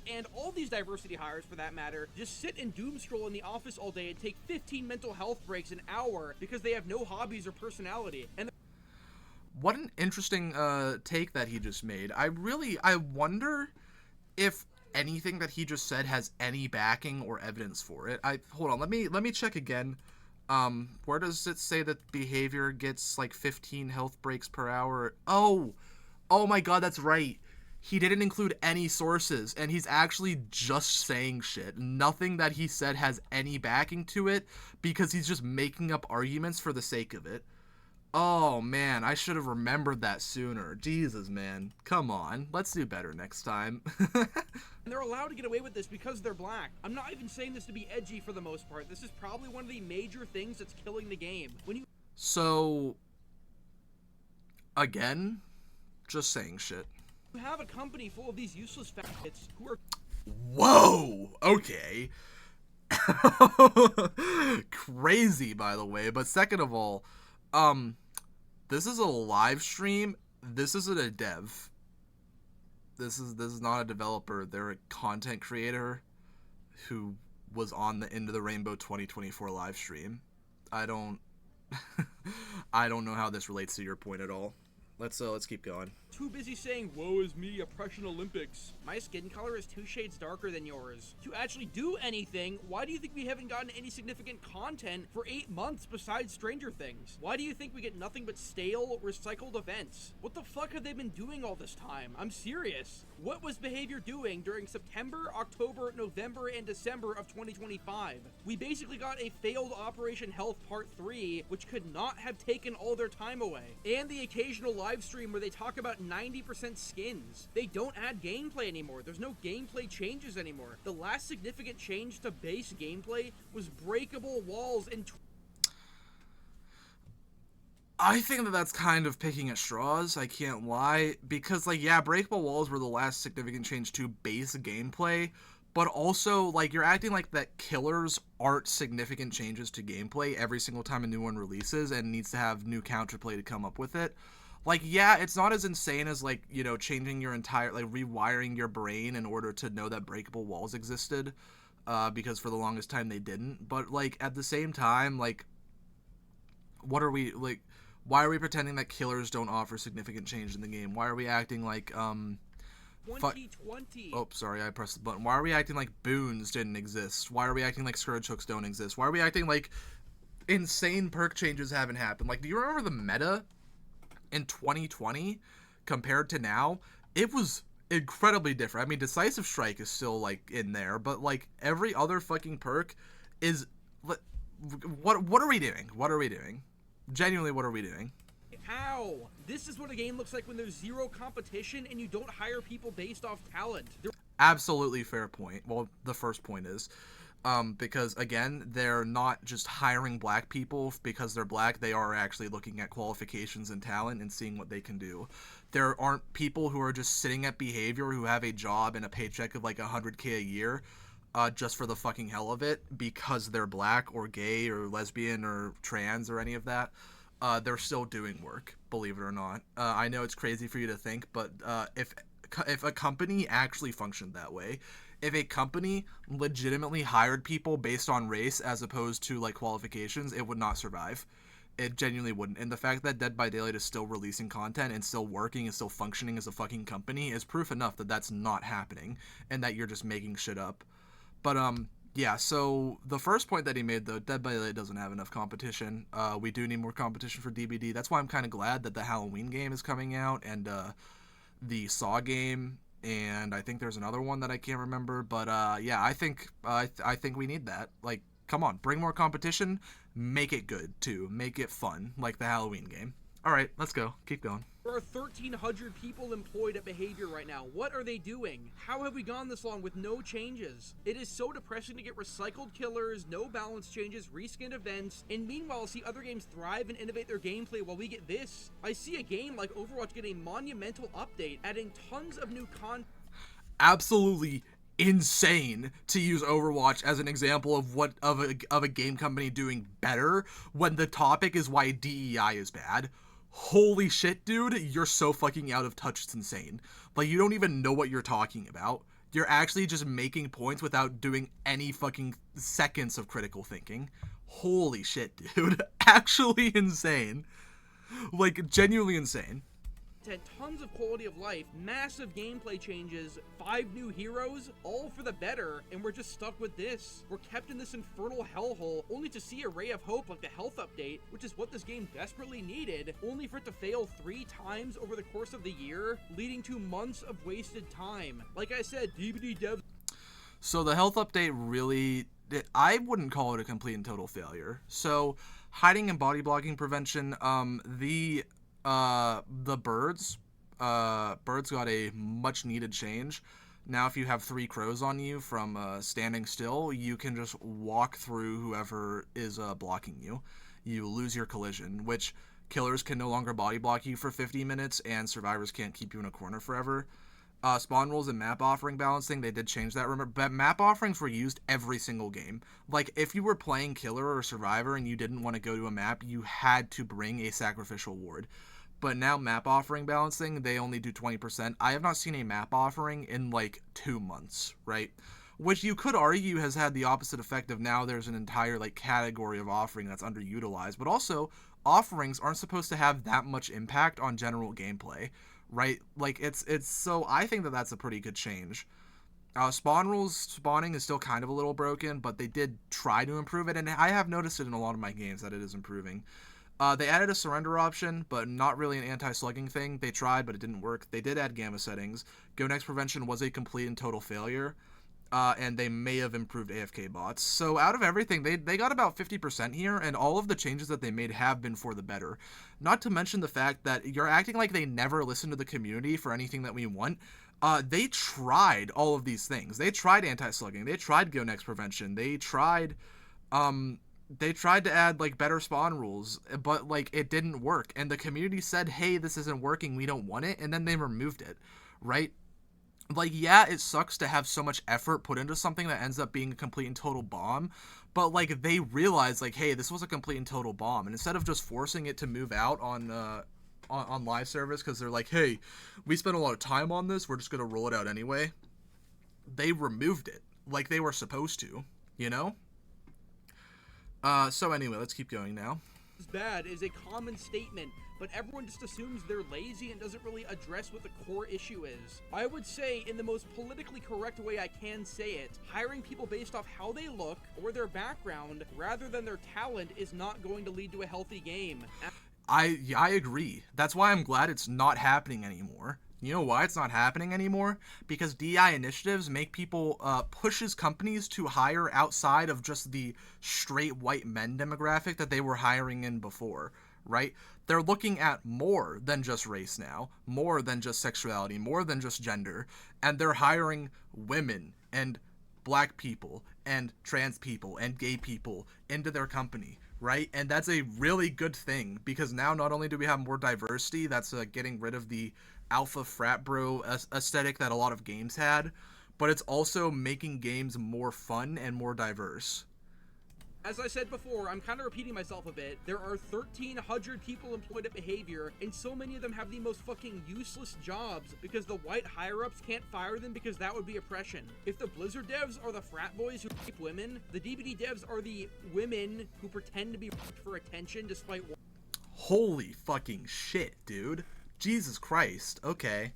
And all these diversity hires, for that matter, just sit and doom scroll in the office all day and take 15 mental health breaks an hour because they have no hobbies or personality. And what an interesting take that he just made. I wonder if anything that he just said has any backing or evidence for it. Hold on, let me check again. Where does it say that behavior gets like 15 health breaks per hour? Oh my god, that's right. He didn't include any sources, and he's actually just saying shit. Nothing that he said has any backing to it, because he's just making up arguments for the sake of it. Oh, man, I should have remembered that sooner. Jesus, man. Come on. Let's do better next time. And they're allowed to get away with this because they're black. I'm not even saying this to be edgy for the most part. This is probably one of the major things that's killing the game. So, again, just saying shit. You have a company full of these useless faggots who are... Whoa! Okay. Crazy, by the way. But second of all, this is a live stream. This isn't a dev. This is not a developer. They're a content creator who was on the Into the Rainbow 2024 live stream. I don't know how this relates to your point at all. Let's keep going. Too busy saying, woe is me, oppression Olympics. My skin color is 2 shades darker than yours. To actually do anything, why do you think we haven't gotten any significant content for 8 months besides Stranger Things? Why do you think we get nothing but stale, recycled events? What the fuck have they been doing all this time? I'm serious. What was Behavior doing during September, October, November, and December of 2025? We basically got a failed Operation Health Part 3, which could not have taken all their time away. And the occasional live stream where they talk about 90% skins. They don't add gameplay anymore. There's no gameplay changes anymore. The last significant change to base gameplay was breakable walls and... I think that that's kind of picking at straws, I can't lie, because, like, yeah, breakable walls were the last significant change to base gameplay, but also, like, you're acting like that killers aren't significant changes to gameplay every single time a new one releases and needs to have new counterplay to come up with it. Like, yeah, it's not as insane as, like, you know, changing your entire, like, rewiring your brain in order to know that breakable walls existed, because for the longest time they didn't, but, like, at the same time, like, what are we, like... Why are we pretending that killers don't offer significant change in the game? Why are we acting like, 2020. Oh, sorry, I pressed the button. Why are we acting like boons didn't exist? Why are we acting like scourge hooks don't exist? Why are we acting like insane perk changes haven't happened? Like, do you remember the meta in 2020 compared to now? It was incredibly different. I mean, Decisive Strike is still, like, in there, but, like, every other fucking perk is... What are we doing? What are we doing? Genuinely, what are we doing? How? This is what a game looks like when there's zero competition and you don't hire people based off talent. Absolutely fair point. Well, the first point is. Because again, they're not just hiring black people because they're black. They are actually looking at qualifications and talent and seeing what they can do. There aren't people who are just sitting at behavior who have a job and a paycheck of like $100K a year, just for the fucking hell of it because they're black or gay or lesbian or trans or any of that. They're still doing work, believe it or not. I know it's crazy for you to think, but if a company actually functioned that way, if a company legitimately hired people based on race as opposed to like qualifications, it would not survive. It genuinely wouldn't. And the fact that Dead by Daylight is still releasing content and still working and still functioning as a fucking company is proof enough that that's not happening and that you're just making shit up. But yeah, so the first point that he made, though, Dead by Daylight doesn't have enough competition. We do need more competition for DBD. That's why I'm kind of glad that the Halloween game is coming out and the Saw game, and I think there's another one that I can't remember. But yeah, I think we need that. Like, come on, bring more competition, make it good too, make it fun, like the Halloween game. All right, let's go. Keep going. There are 1,300 people employed at Behavior right now. What are they doing? How have we gone this long with no changes? It is so depressing to get recycled killers, no balance changes, reskinned events, and meanwhile see other games thrive and innovate their gameplay while we get this. I see a game like Overwatch get a monumental update, adding tons of new content. Absolutely insane to use Overwatch as an example of what of a game company doing better when the topic is why DEI is bad. Holy shit, dude, you're so fucking out of touch. It's insane. Like, you don't even know what you're talking about. You're actually just making points without doing any fucking seconds of critical thinking. Holy shit, dude. Actually insane. Like, genuinely insane. Tons of quality of life, massive gameplay changes, 5 new heroes, all for the better, and we're just stuck with this. We're kept in this infernal hellhole, only to see a ray of hope like the health update, which is what this game desperately needed, only for it to fail 3 times over the course of the year, leading to months of wasted time. Like I said, DBD devs... So the health update really... I wouldn't call it a complete and total failure. So, hiding and body blocking prevention, the birds got a much needed change. Now if you have 3 crows on you from standing still, you can just walk through whoever is blocking you. You lose your collision, which killers can no longer body block you for 50 minutes and survivors can't keep you in a corner forever. Spawn rules and map offering balancing, they did change that, remember, but map offerings were used every single game. Like, if you were playing killer or survivor and you didn't want to go to a map, you had to bring a sacrificial ward. But now map offering balancing, they only do 20%. I have not seen a map offering in like 2 months, right? Which you could argue has had the opposite effect of now there's an entire like category of offering that's underutilized. But also, offerings aren't supposed to have that much impact on general gameplay, right? Like, it's so I think that that's a pretty good change. Spawn rules spawning is still kind of a little broken, but they did try to improve it, and I have noticed it in a lot of my games that it is improving. They added a surrender option, but not really an anti-slugging thing. They tried, but it didn't work. They did add gamma settings. Go next prevention was a complete and total failure, and they may have improved AFK bots. So out of everything, they got about 50% here, and all of the changes that they made have been for the better. Not to mention the fact that you're acting like they never listen to the community for anything that we want. They tried all of these things. They tried anti-slugging. They tried go next prevention. They tried to add like better spawn rules, but like it didn't work, and the community said, hey, this isn't working, we don't want it, and then they removed it, right? Like, yeah, it sucks to have so much effort put into something that ends up being a complete and total bomb, but like they realized like, hey, this was a complete and total bomb, and instead of just forcing it to move out on live service because they're like, hey, we spent a lot of time on this, we're just gonna roll it out anyway, they removed it like they were supposed to, you know? So anyway, let's keep going now. Bad is a common statement, but everyone just assumes they're lazy and doesn't really address what the core issue is. I would say, in the most politically correct way I can say it, hiring people based off how they look or their background rather than their talent is not going to lead to a healthy game. I agree. That's why I'm glad it's not happening anymore. You know why it's not happening anymore? Because DI initiatives make people, pushes companies to hire outside of just the straight white men demographic that they were hiring in before, right? They're looking at more than just race now, more than just sexuality, more than just gender, and they're hiring women and black people and trans people and gay people into their company, right? And that's a really good thing, because now not only do we have more diversity, that's getting rid of the alpha frat bro aesthetic that a lot of games had, but it's also making games more fun and more diverse. As I said before, I'm kind of repeating myself a bit. There are 1,300 people employed at Behavior, and so many of them have the most fucking useless jobs because the white higher-ups can't fire them because that would be oppression. If the Blizzard devs are the frat boys who rape women, the DBD devs are the women who pretend to be raped for attention despite... Holy fucking shit, dude. Jesus Christ. Okay.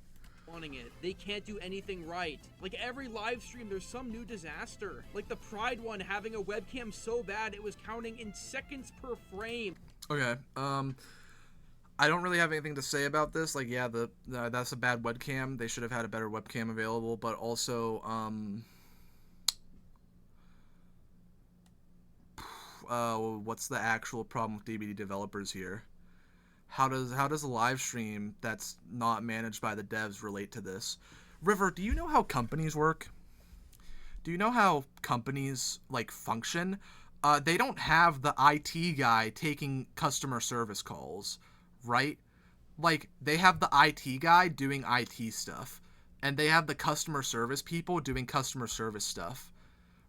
Wanting it. They can't do anything right. Like every live stream, there's some new disaster. Like the Pride one having a webcam so bad it was counting in seconds per frame. Okay. I don't really have anything to say about this. Like, yeah, that's a bad webcam. They should have had a better webcam available. But also, what's the actual problem with DBD developers here? How does a live stream that's not managed by the devs relate to this? River, do you know how companies work? Do you know how companies, like, function? They don't have the IT guy taking customer service calls, right? Like, they have the IT guy doing IT stuff, and they have the customer service people doing customer service stuff,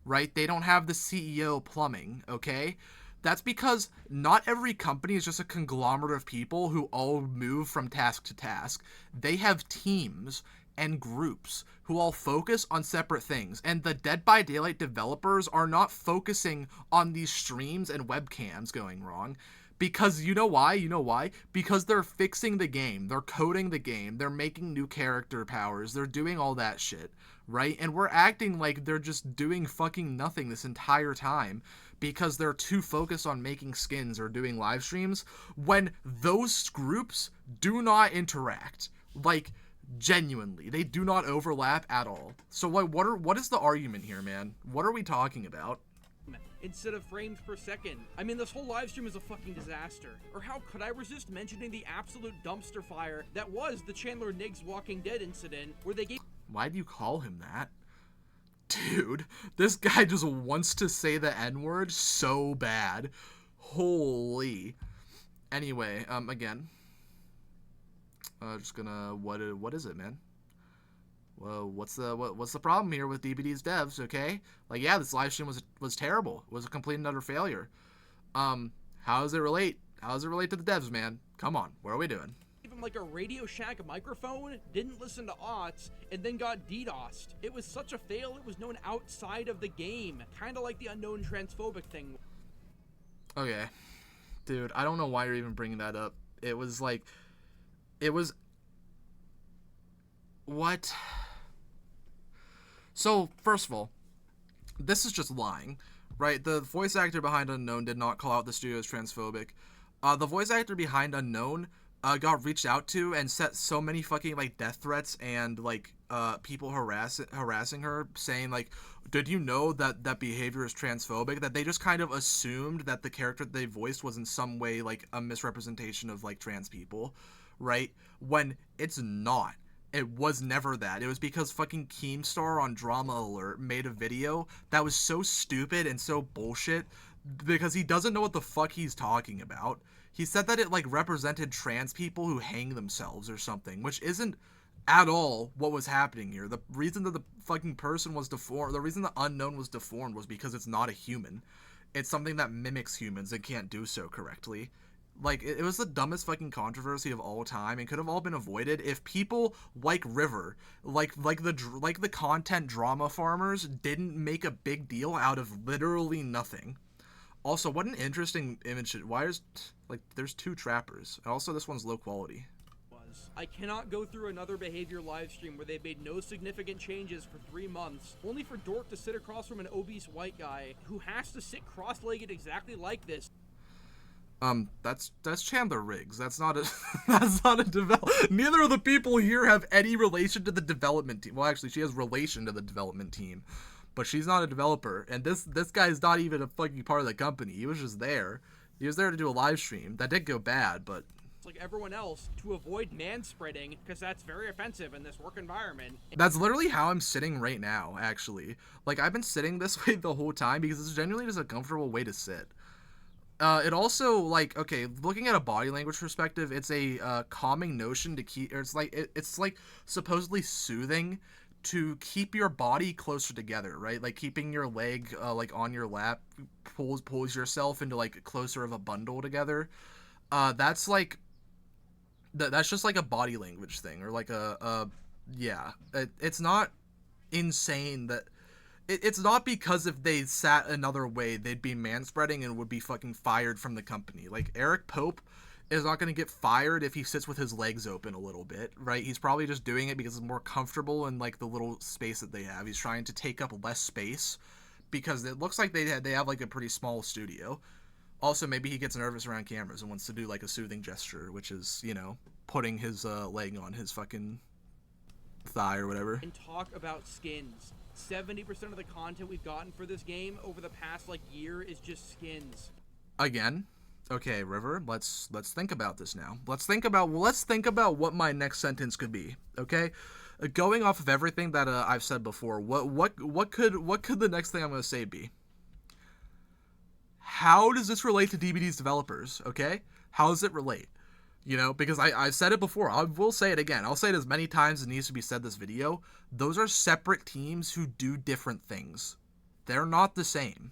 right? They don't have the CEO plumbing, okay? That's because not every company is just a conglomerate of people who all move from task to task. They have teams and groups who all focus on separate things. And the Dead by Daylight developers are not focusing on these streams and webcams going wrong. Because you know why? You know why? Because they're fixing the game. They're coding the game. They're making new character powers. They're doing all that shit, right? And we're acting like they're just doing fucking nothing this entire time because they're too focused on making skins or doing live streams, when those groups do not interact. Like, genuinely, they do not overlap at all. So what is the argument here, man? What are we talking about? Instead of frames per second. I mean, this whole live stream is a fucking disaster. Or how could I resist mentioning the absolute dumpster fire that was the Chandler Niggs Walking Dead incident, where they gave... Why do you call him that? Dude, this guy just wants to say the N-word so bad. Holy. Anyway, again. Just gonna, what is it, man? Well, what's the problem here with DBD's devs, okay? Like, yeah, this live stream was terrible. It was a complete and utter failure. How does it relate? How does it relate to the devs, man? Come on, what are we doing? Even like a Radio Shack microphone, didn't listen to aughts, and then got DDoSed. It was such a fail, it was known outside of the game. Kinda like the unknown transphobic thing. Okay. Dude, I don't know why you're even bringing that up. It was like... What? So, first of all, this is just lying, right? The voice actor behind Unknown did not call out the studio as transphobic. The voice actor behind Unknown got reached out to and set so many fucking, like, death threats and, like, people harassing her, saying, like, did you know that behavior is transphobic? That they just kind of assumed that the character that they voiced was in some way, like, a misrepresentation of, like, trans people, right? When it's not. It was never that. It was because fucking Keemstar on Drama Alert made a video that was so stupid and so bullshit because he doesn't know what the fuck he's talking about. He said that it, like, represented trans people who hang themselves or something, which isn't at all what was happening here. The reason that the fucking person was deformed, the reason the Unknown was deformed was because it's not a human. It's something that mimics humans and can't do so correctly. Like, it was the dumbest fucking controversy of all time and could have all been avoided if people like River, like the content drama farmers, didn't make a big deal out of literally nothing. Also, what an interesting image. Why is, like, there's two trappers. Also, this one's low quality. I cannot go through another Behavior live stream where they've made no significant changes for 3 months, only for Dork to sit across from an obese white guy who has to sit cross-legged exactly like this. That's Chandler Riggs. That's not a neither of the people here have any relation to the development team. Well, actually, she has relation to the development team, but she's not a developer. And this guy's not even a fucking part of the company. He was just there. He was there to do a live stream. That did go bad, but like everyone else to avoid manspreading, because that's very offensive in this work environment. That's literally how I'm sitting right now, actually. Like, I've been sitting this way the whole time because it's genuinely just a comfortable way to sit. It also, like, okay, looking at a body language perspective, it's a calming notion to keep, or it's like supposedly soothing to keep your body closer together, right? Like keeping your leg like on your lap pulls yourself into like closer of a bundle together. That's like that's just like a body language thing, or like yeah. It's not insane that it's not because if they sat another way, they'd be manspreading and would be fucking fired from the company. Like, Eric Pope is not going to get fired if he sits with his legs open a little bit, right? He's probably just doing it because it's more comfortable in, like, the little space that they have. He's trying to take up less space because it looks like they have like, a pretty small studio. Also, maybe he gets nervous around cameras and wants to do, like, a soothing gesture, which is, you know, putting his leg on his fucking thigh or whatever. And talk about skins. 70% of the content we've gotten for this game over the past like year is just skins. Again, okay, River, let's think about this now. Let's think about what my next sentence could be. Okay, going off of everything that I've said before, what could the next thing I'm gonna say be? How does this relate to DBD's developers? Okay, how does it relate? You know, because I've said it before. I will say it again. I'll say it as many times as it needs to be said this video. Those are separate teams who do different things. They're not the same.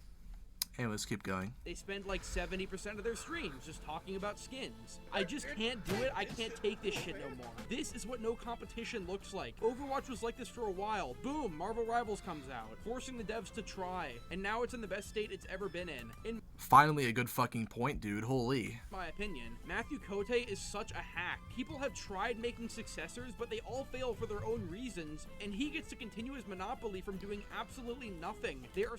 Anyways, keep going. They spend like 70% of their streams just talking about skins. I just can't do it. I can't take this shit no more. This is what no competition looks like. Overwatch was like this for a while. Boom, Marvel Rivals comes out, forcing the devs to try. And now it's in the best state it's ever been in. Finally a good fucking point, dude. Holy. My opinion, Matthew Cote is such a hack. People have tried making successors, but they all fail for their own reasons, and he gets to continue his monopoly from doing absolutely nothing. They are...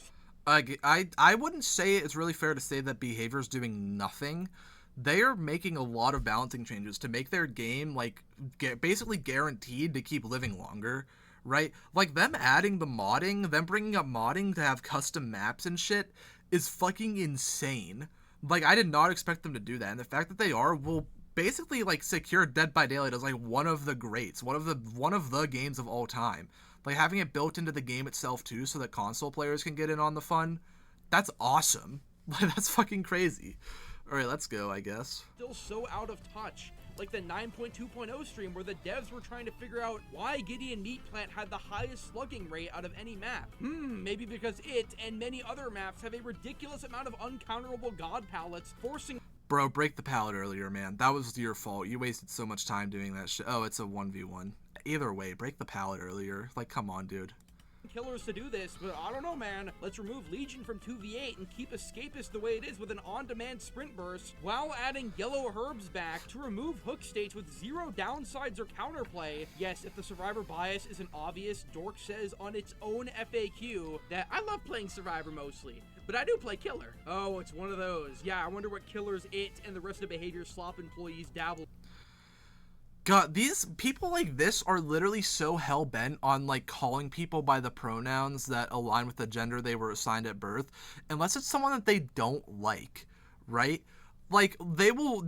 I wouldn't say it's really fair to say that Behavior's doing nothing. They are making a lot of balancing changes to make their game, like, basically guaranteed to keep living longer, right? Like, them adding the modding, them bringing up modding to have custom maps and shit is fucking insane. Like, I did not expect them to do that, and the fact that they are will basically, like, secure Dead by Daylight as, like, one of the greats, one of the games of all time. Like, having it built into the game itself, too, so that console players can get in on the fun, that's awesome. Like, that's fucking crazy. Alright, let's go, I guess. Still so out of touch. Like the 9.2.0 stream where the devs were trying to figure out why Gideon Meat Plant had the highest slugging rate out of any map. Maybe because it and many other maps have a ridiculous amount of uncounterable god palettes, forcing... Bro, break the pallet earlier, man. That was your fault. You wasted so much time doing that shit. Oh, it's a 1v1. Either way, break the pallet earlier. Like, come on, dude. Killers to do this, but I don't know, man. Let's remove Legion from 2v8 and keep Escapist the way it is with an on-demand sprint burst, while adding Yellow Herbs back to remove hook states with zero downsides or counterplay. Yes, if the Survivor bias isn't obvious, Dork says on its own FAQ that I love playing Survivor mostly, but I do play Killer. Oh, it's one of those. Yeah, I wonder what Killer's it and the rest of Behavior Slop employees dabble. God, these people like this are literally so hell-bent on, like, calling people by the pronouns that align with the gender they were assigned at birth, unless it's someone that they don't like, right? Like, they'll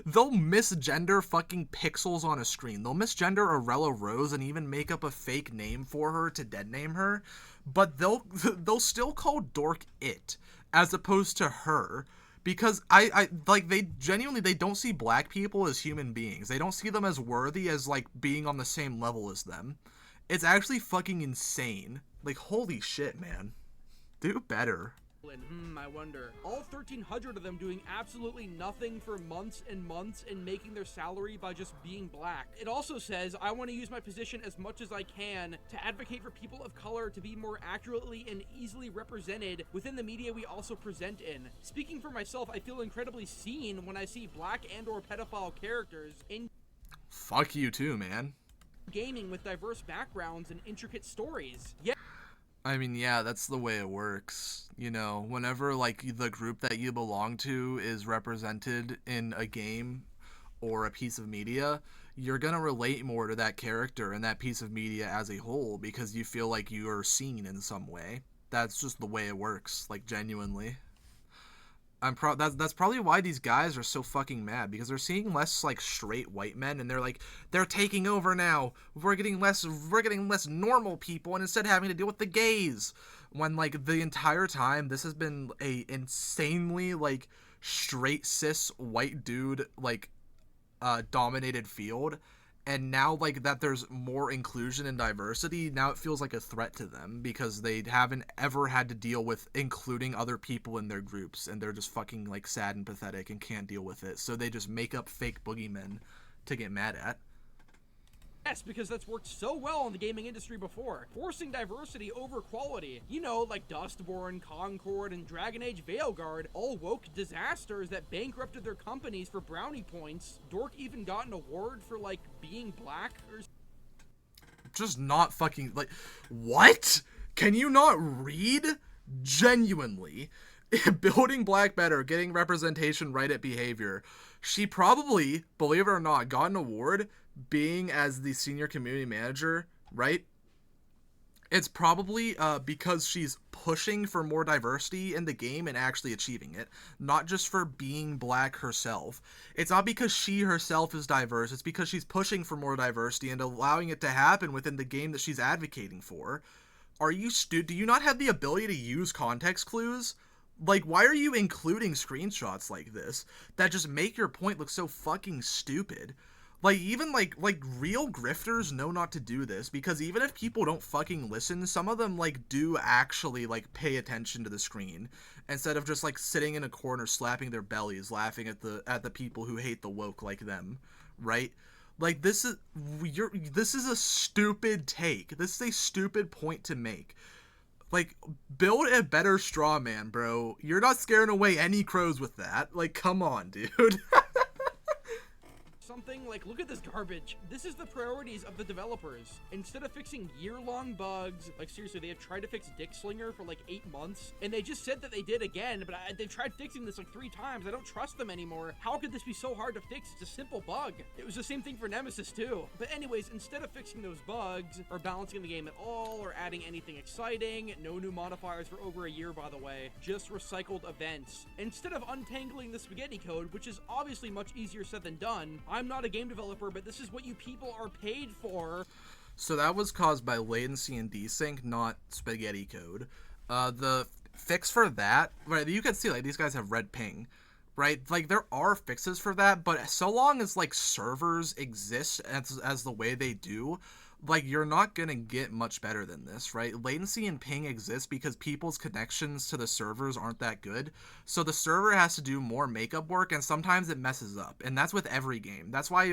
misgender fucking pixels on a screen. They'll misgender Arella Rose and even make up a fake name for her to dead name her, but they'll still call Dork it, as opposed to her. Because I like, they genuinely, they don't see black people as human beings. They don't see them as worthy as, like, being on the same level as them. It's actually fucking insane. Like, holy shit, man. Do better. I wonder. All 1,300 of them doing absolutely nothing for months and months and making their salary by just being black. It also says, I want to use my position as much as I can to advocate for people of color to be more accurately and easily represented within the media we also present in. Speaking for myself, I feel incredibly seen when I see black and or pedophile characters in... Fuck you too, man. Gaming with diverse backgrounds and intricate stories. Yeah. I mean, yeah, that's the way it works. You know, whenever, like, the group that you belong to is represented in a game or a piece of media, you're gonna relate more to that character and that piece of media as a whole because you feel like you are seen in some way. That's just the way it works, like, genuinely. That's probably why these guys are so fucking mad, because they're seeing less like straight white men, and they're like, they're taking over now. We're getting less normal people, and instead having to deal with the gays. When like the entire time this has been a insanely like straight cis white dude like dominated field, and now like that there's more inclusion and diversity, now it feels like a threat to them because they haven't ever had to deal with including other people in their groups, and they're just fucking like sad and pathetic and can't deal with it, so they just make up fake boogeymen to get mad at. Yes, because that's worked so well in the gaming industry before. Forcing diversity over quality. You know, like Dustborn, Concord, and Dragon Age Veilguard, all woke disasters that bankrupted their companies for brownie points. Dork even got an award for, like, being black or... Just not fucking, like, what? Can you not read? Genuinely. Building black better, getting representation right at behavior. She probably, believe it or not, got an award being as the senior community manager, right? It's probably because she's pushing for more diversity in the game and actually achieving it, not just for being black herself. It's not because she herself is diverse, it's because she's pushing for more diversity and allowing it to happen within the game that she's advocating for. Are you do you not have the ability to use context clues? Like, why are you including screenshots like this that just make your point look so fucking stupid? Like, even, like real grifters know not to do this, because even if people don't fucking listen, some of them, like, do actually, like, pay attention to the screen, instead of just, like, sitting in a corner slapping their bellies, laughing at the people who hate the woke like them, right? Like, this is a stupid take. This is a stupid point to make. Like, build a better straw man, bro. You're not scaring away any crows with that. Like, come on, dude. something like, look at this garbage. This is the priorities of the developers. Instead of fixing year-long bugs, like seriously, they have tried to fix Dick Slinger for like 8 months, and they just said that they did again, but they've tried fixing this like 3 times. I don't trust them anymore. How could this be so hard to fix? It's a simple bug. It was the same thing for Nemesis too. But anyways, instead of fixing those bugs, or balancing the game at all, or adding anything exciting, no new modifiers for over a year by the way, just recycled events. Instead of untangling the spaghetti code, which is obviously much easier said than done, I'm not a game developer, but this is what you people are paid for. So that was caused by latency and desync, not spaghetti code. The fix for that, right, you can see, like, these guys have red ping, right? Like, there are fixes for that, but so long as, like, servers exist as the way they do, like, you're not gonna get much better than this, right? Latency and ping exist because people's connections to the servers aren't that good, so the server has to do more makeup work, and sometimes it messes up, and that's with every game. That's why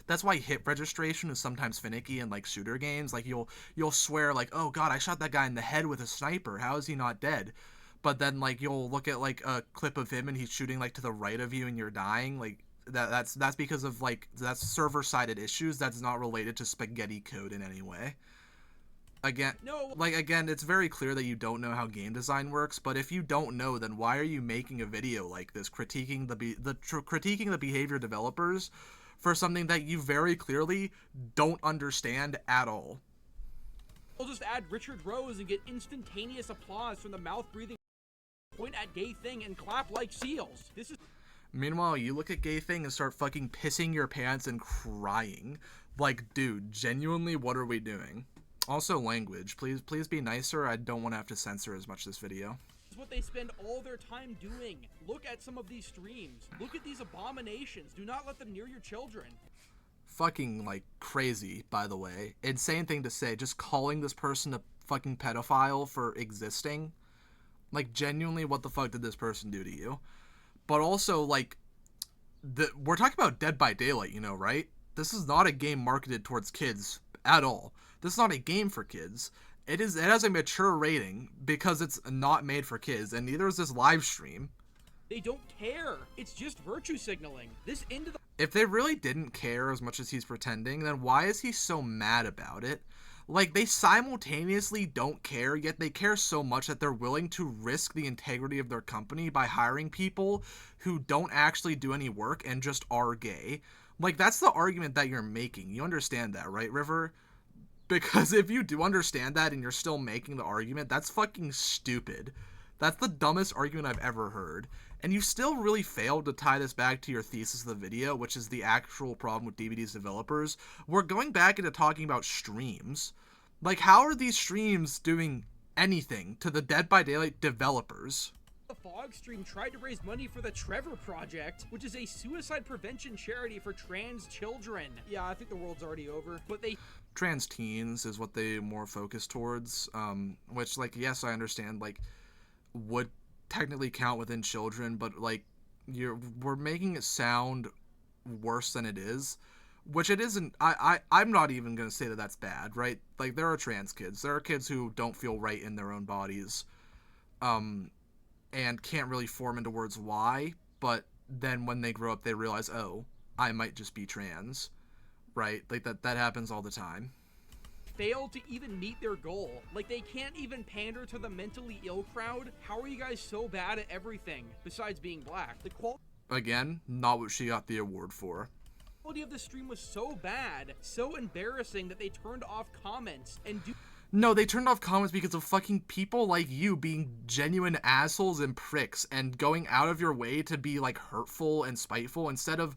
that's why hit registration is sometimes finicky in, like, shooter games. Like, you'll swear, like, oh god, I shot that guy in the head with a sniper, how is he not dead? But then, like, you'll look at, like, a clip of him and he's shooting, like, to the right of you and you're dying, like, that's because of, like, that's server-sided issues. That's not related to spaghetti code in any way. Again, no. Like, again, it's very clear that you don't know how game design works, but if you don't know, then why are you making a video like this critiquing the behavior of developers for something that you very clearly don't understand at all? We'll just add Richard Rose and get instantaneous applause from the mouth-breathing, point at gay thing and clap like seals. This is... Meanwhile, you look at gay thing and start fucking pissing your pants and crying. Like, dude, genuinely, what are we doing? Also, language. Please be nicer. I don't want to have to censor as much this video. This is what they spend all their time doing. Look at some of these streams. Look at these abominations. Do not let them near your children. Fucking, like, crazy, by the way. Insane thing to say. Just calling this person a fucking pedophile for existing. Like, genuinely, what the fuck did this person do to you? But also, like, we're talking about Dead by Daylight, you know, right? This is not a game marketed towards kids at all. This is not a game for kids. It has a mature rating because it's not made for kids, and neither is this live stream. They don't care. It's just virtue signaling. This into the... If they really didn't care as much as he's pretending, then why is he so mad about it? Like, they simultaneously don't care, yet they care so much that they're willing to risk the integrity of their company by hiring people who don't actually do any work and just are gay. Like, that's the argument that you're making. You understand that, right, River? Because if you do understand that and you're still making the argument, that's fucking stupid. That's the dumbest argument I've ever heard. And you still really failed to tie this back to your thesis of the video, which is the actual problem with DBD's developers. We're going back into talking about streams. Like, how are these streams doing anything to the Dead by Daylight developers? The Fog stream tried to raise money for the Trevor Project, which is a suicide prevention charity for trans children. Yeah, I think the world's already over, but they... Trans teens is what they more focus towards, which, like, yes, I understand, like, would technically count within children, but, like, we're making it sound worse than it is, which it isn't. I'm not even gonna say that that's bad, right? Like, there are trans kids. There are kids who don't feel right in their own bodies, and can't really form into words why, but then when they grow up, they realize, oh, I might just be trans, right? Like, that happens all the time. Fail to even meet their goal. Like, they can't even pander to the mentally ill crowd. How are you guys so bad at everything besides being black? The Again, not what she got the award for. quality of the stream was so bad, so embarrassing that they turned off comments and No, they turned off comments because of fucking people like you being genuine assholes and pricks and going out of your way to be, like, hurtful and spiteful instead of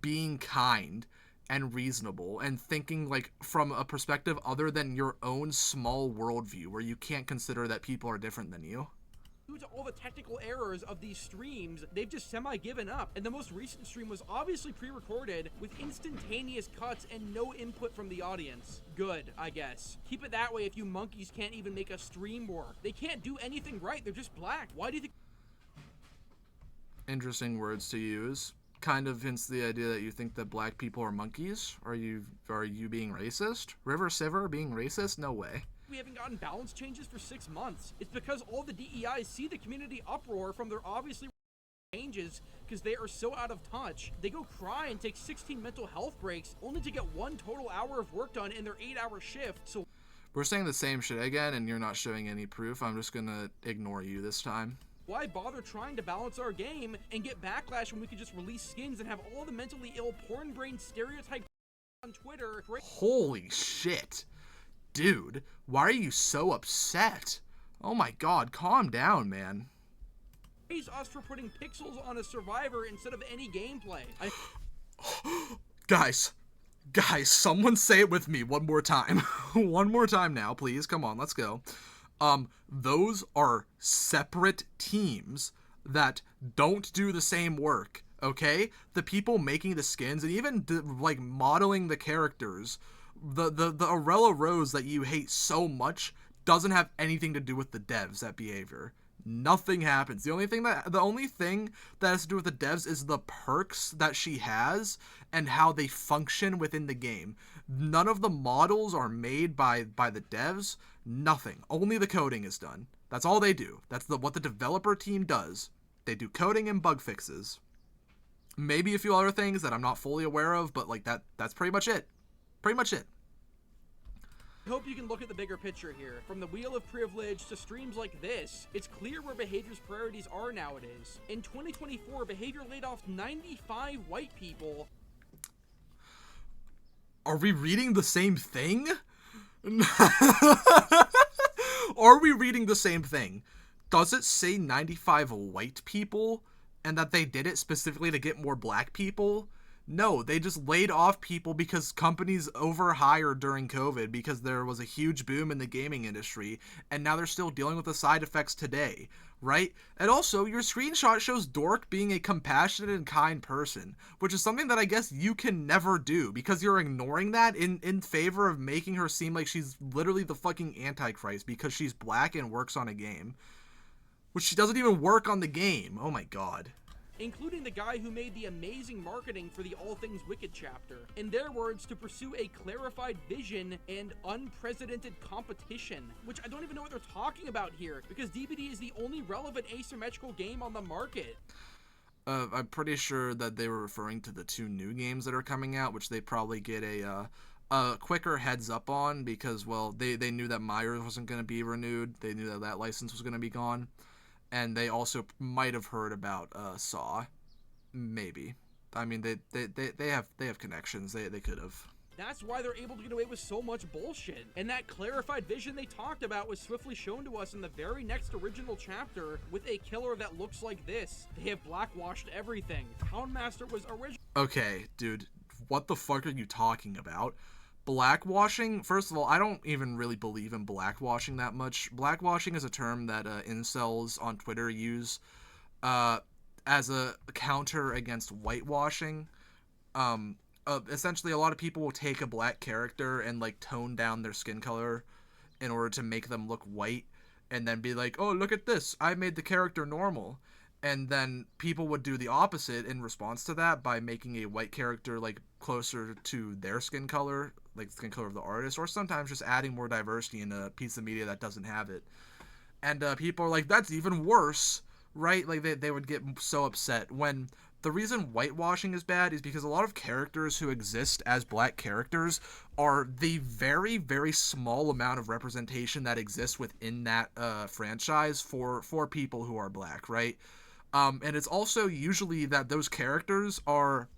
being kind and reasonable and thinking, like, from a perspective other than your own small worldview where you can't consider that people are different than you. due to all the technical errors of these streams, they've just semi-given up. And the most recent stream was obviously pre-recorded with instantaneous cuts and no input from the audience. Good, I guess. Keep it that way if you monkeys can't even make a stream work. They can't do anything right, they're just black. Why do you think... Interesting words to use. Kind of hints the idea that you think that black people are monkeys. Are you being racist? RiverCiver's being racist? No way. We haven't gotten balance changes for 6 months. It's because all the DEIs see the community uproar from their obviously changes because they are so out of touch. They go cry and take 16 mental health breaks only to get 1 total hour of work done in their 8-hour shift. So we're saying the same shit again and you're not showing any proof. I'm just gonna ignore you this time. why bother trying to balance our game and get backlash when we could just release skins and have all the mentally ill porn brain stereotype on Twitter? Holy shit. Dude, why are you so upset? Oh my god, calm down, man. Praise us for putting pixels on a survivor instead of any gameplay. Guys, someone say it with me one more time. One more time now, please. Come on, let's go. Those are separate teams that don't do the same work, okay? The people making the skins and even like modeling the characters, the Arella Rose that you hate so much doesn't have anything to do with the devs, that behavior. Nothing happens. The only thing that has to do with the devs is the perks that she has and how they function within the game. None of the models are made by the devs. Nothing. Only the coding is done. That's all they do. That's what the developer team does. They do coding and bug fixes. Maybe a few other things that I'm not fully aware of, but like that's pretty much it. Pretty much it. I hope you can look at the bigger picture here. From the Wheel of Privilege to streams like this, it's clear where behavior's priorities are nowadays. In 2024, behavior laid off 95 white people. Are we reading the same thing? Are we reading the same thing? Does it say 95 white people and that they did it specifically to get more black people? No, they just laid off people because companies overhired during COVID because there was a huge boom in the gaming industry, and now they're still dealing with the side effects today, right? And also, your screenshot shows Dork being a compassionate and kind person, which is something that I guess you can never do because you're ignoring that in favor of making her seem like she's literally the fucking Antichrist because she's black and works on a game, which she doesn't even work on the game. Oh my god. Including the guy who made the amazing marketing for the All Things Wicked chapter. In their words, to pursue a clarified vision and unprecedented competition, which I don't even know what they're talking about here, because DBD is the only relevant asymmetrical game on the market. I'm pretty sure that they were referring to the 2 new games that are coming out, which they probably get a quicker heads up on because, well, they knew that Myers wasn't going to be renewed. They knew that license was going to be gone. And they also might have heard about Saw, maybe. I mean, they have connections. They could have. That's why they're able to get away with so much bullshit. And that clarified vision they talked about was swiftly shown to us in the very next original chapter with a killer that looks like this. They have blackwashed everything. Houndmaster was original. Okay, dude, what the fuck are you talking about? Blackwashing? First of all, I don't even really believe in blackwashing that much. Blackwashing is a term that incels on Twitter use as a counter against whitewashing. Essentially, a lot of people will take a black character and like tone down their skin color in order to make them look white, and then be like, oh, look at this, I made the character normal. And then people would do the opposite in response to that by making a white character like closer to their skin color, like the skin color of the artist, or sometimes just adding more diversity in a piece of media that doesn't have it. And people are like, that's even worse, right? Like they would get so upset when the reason whitewashing is bad is because a lot of characters who exist as black characters are the very, very small amount of representation that exists within that franchise for people who are black, right? And it's also usually that those characters are,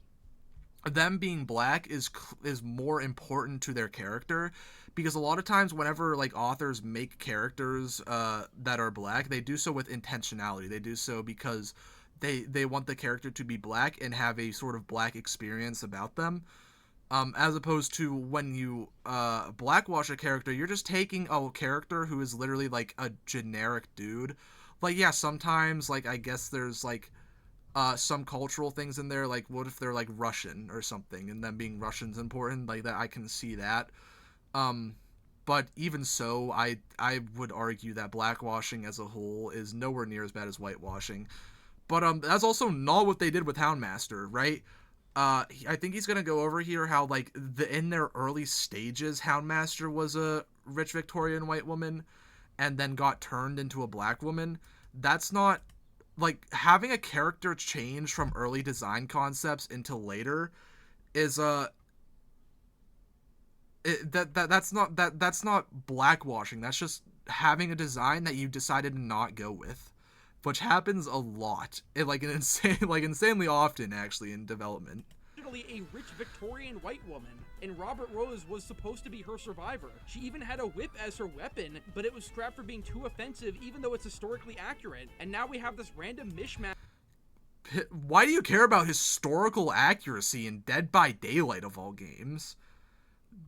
them being black is more important to their character, because a lot of times whenever like authors make characters that are black, they do so with intentionality. They do so because they want the character to be black and have a sort of black experience about them. As opposed to when you blackwash a character, you're just taking a character who is literally like a generic dude. Like, yeah, sometimes, like, I guess there's, like, some cultural things in there, like, what if they're, like, Russian or something, and them being Russian's important, like, that I can see that. But even so, I would argue that blackwashing as a whole is nowhere near as bad as whitewashing. But, that's also not what they did with Houndmaster, right? I think he's gonna go over here how, like, in their early stages, Houndmaster was a rich Victorian white woman, and then got turned into a black woman. That's not, like, having a character change from early design concepts into later is that's not blackwashing. That's just having a design that you decided to not go with, which happens a lot, insanely often actually in development. A rich Victorian white woman, and Robert Rose was supposed to be her survivor. She even had a whip as her weapon, but it was scrapped for being too offensive even though it's historically accurate. And now we have this random mishmash. Why do you care about historical accuracy in Dead by Daylight of all games?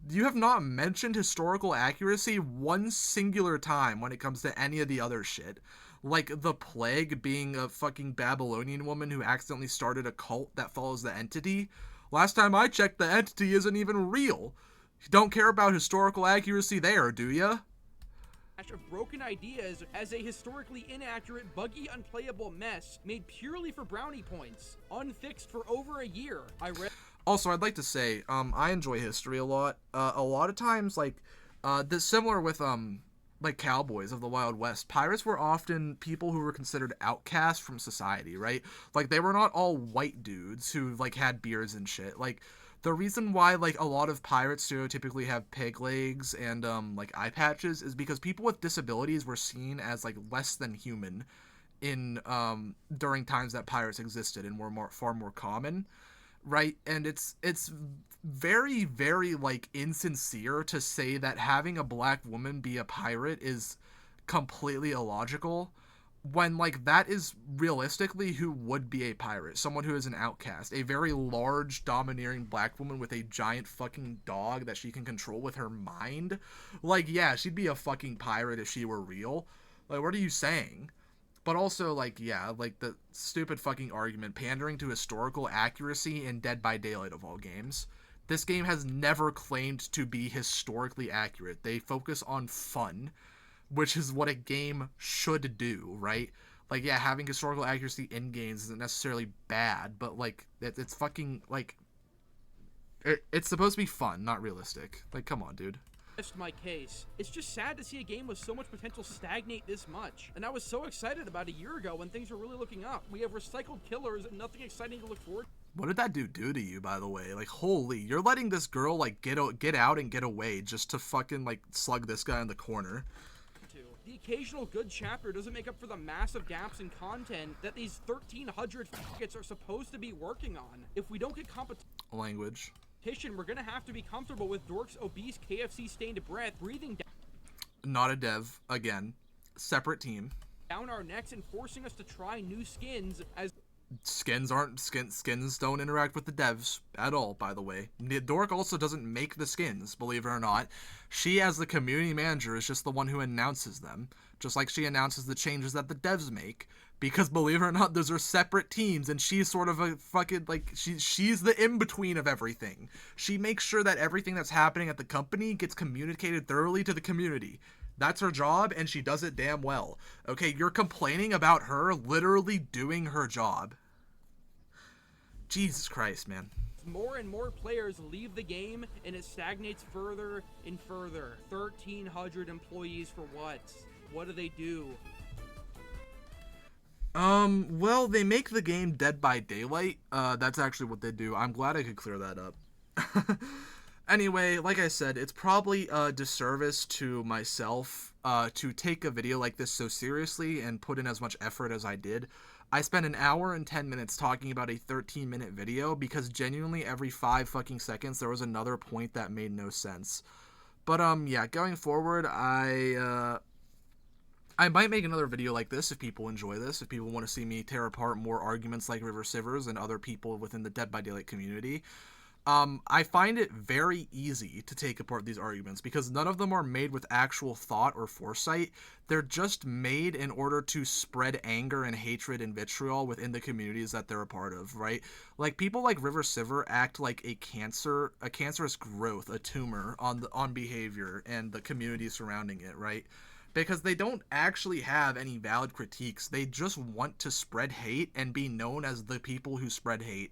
You have not mentioned historical accuracy one singular time when it comes to any of the other shit. Like the plague being a fucking Babylonian woman who accidentally started a cult that follows the entity. Last time I checked, the entity isn't even real. You don't care about historical accuracy there, do ya? Of broken ideas as a historically inaccurate, buggy, unplayable mess made purely for brownie points, unfixed for over a year. Also, I'd like to say, I enjoy history a lot. A lot of times, like, this similar with like cowboys of the Wild West, pirates were often people who were considered outcasts from society, right? Like, they were not all white dudes who like had beards and shit. Like, the reason why like a lot of pirates stereotypically have peg legs and like eye patches is because people with disabilities were seen as like less than human in during times that pirates existed and were far more common, right? And it's very, very like insincere to say that having a black woman be a pirate is completely illogical, when like that is realistically who would be a pirate. Someone who is an outcast, a very large domineering black woman with a giant fucking dog that she can control with her mind. Like, yeah, she'd be a fucking pirate if she were real. Like, what are you saying? But also, like, yeah, like the stupid fucking argument pandering to historical accuracy in Dead by Daylight of all games. This game has never claimed to be historically accurate. They focus on fun, which is what a game should do, right? Like, yeah, having historical accuracy in games isn't necessarily bad, but, like, it's fucking, like, it's supposed to be fun, not realistic. Like, come on, dude. That's my case. It's just sad to see a game with so much potential stagnate this much. And I was so excited about a year ago when things were really looking up. We have recycled killers and nothing exciting to look forward to. What did that dude do to you, by the way? Like, holy, you're letting this girl, like, get out and get away just to fucking, like, slug this guy in the corner. The occasional good chapter doesn't make up for the massive gaps in content that these 1,300 f***its are supposed to be working on. If we don't get language. We're gonna have to be comfortable with Dork's obese KFC stained breath breathing Not a dev, again. Separate team. down our necks and forcing us to try new skins as Skins don't interact with the devs at all, by the way. Dork also doesn't make the skins, believe it or not. She, as the community manager, is just the one who announces them. Just like she announces the changes that the devs make. Because, believe it or not, those are separate teams, and she's sort of a fucking, like, she's the in-between of everything. She makes sure that everything that's happening at the company gets communicated thoroughly to the community. That's her job, and she does it damn well. Okay, you're complaining about her literally doing her job. Jesus Christ, man. more and more players leave the game and it stagnates further and further. 1,300 employees for what? What do they do? Well, they make the game Dead by Daylight. That's actually what they do. I'm glad I could clear that up. Anyway, like I said, it's probably a disservice to myself to take a video like this so seriously and put in as much effort as I did. I spent an hour and 10 minutes talking about a 13-minute video because genuinely every 5 fucking seconds there was another point that made no sense. But, yeah, going forward, I might make another video like this if people enjoy this, if people want to see me tear apart more arguments like RiverCiver's and other people within the Dead by Daylight community. I find it very easy to take apart these arguments because none of them are made with actual thought or foresight. They're just made in order to spread anger and hatred and vitriol within the communities that they're a part of, right? Like, people like RiverCiver act like a cancerous growth, a tumor on behavior and the community surrounding it, right? Because they don't actually have any valid critiques. They just want to spread hate and be known as the people who spread hate.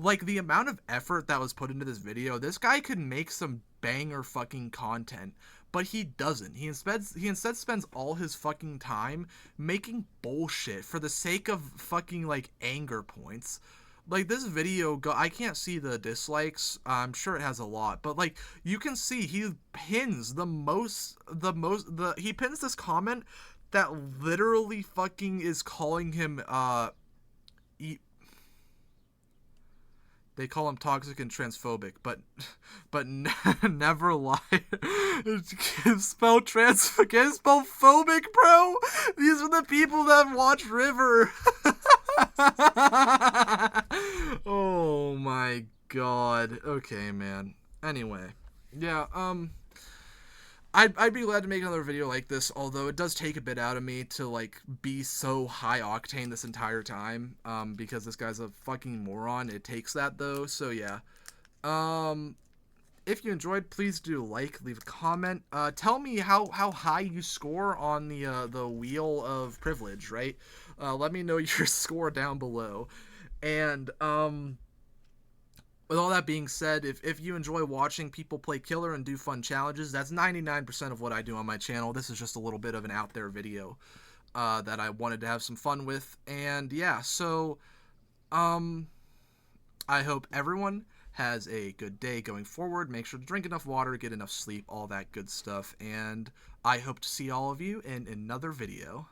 Like, the amount of effort that was put into this video, this guy could make some banger fucking content, but he doesn't. He instead spends all his fucking time making bullshit for the sake of fucking, like, anger points. Like, this video, I can't see the dislikes. I'm sure it has a lot, but, like, you can see he pins he pins this comment that literally fucking is calling him, they call him toxic and transphobic, but never lie. Can't spell phobic, bro. These are the people that watch River. Oh my god. Okay, man. Anyway, yeah. I'd be glad to make another video like this, although it does take a bit out of me to, like, be so high octane this entire time, because this guy's a fucking moron. It takes that, though, so yeah. If you enjoyed, please do leave a comment. Tell me how high you score on the wheel of privilege, right? Let me know your score down below. And, with all that being said, if you enjoy watching people play killer and do fun challenges, that's 99% of what I do on my channel. This is just a little bit of an out there video that I wanted to have some fun with. And yeah, so I hope everyone has a good day going forward. Make sure to drink enough water, get enough sleep, all that good stuff. And I hope to see all of you in another video.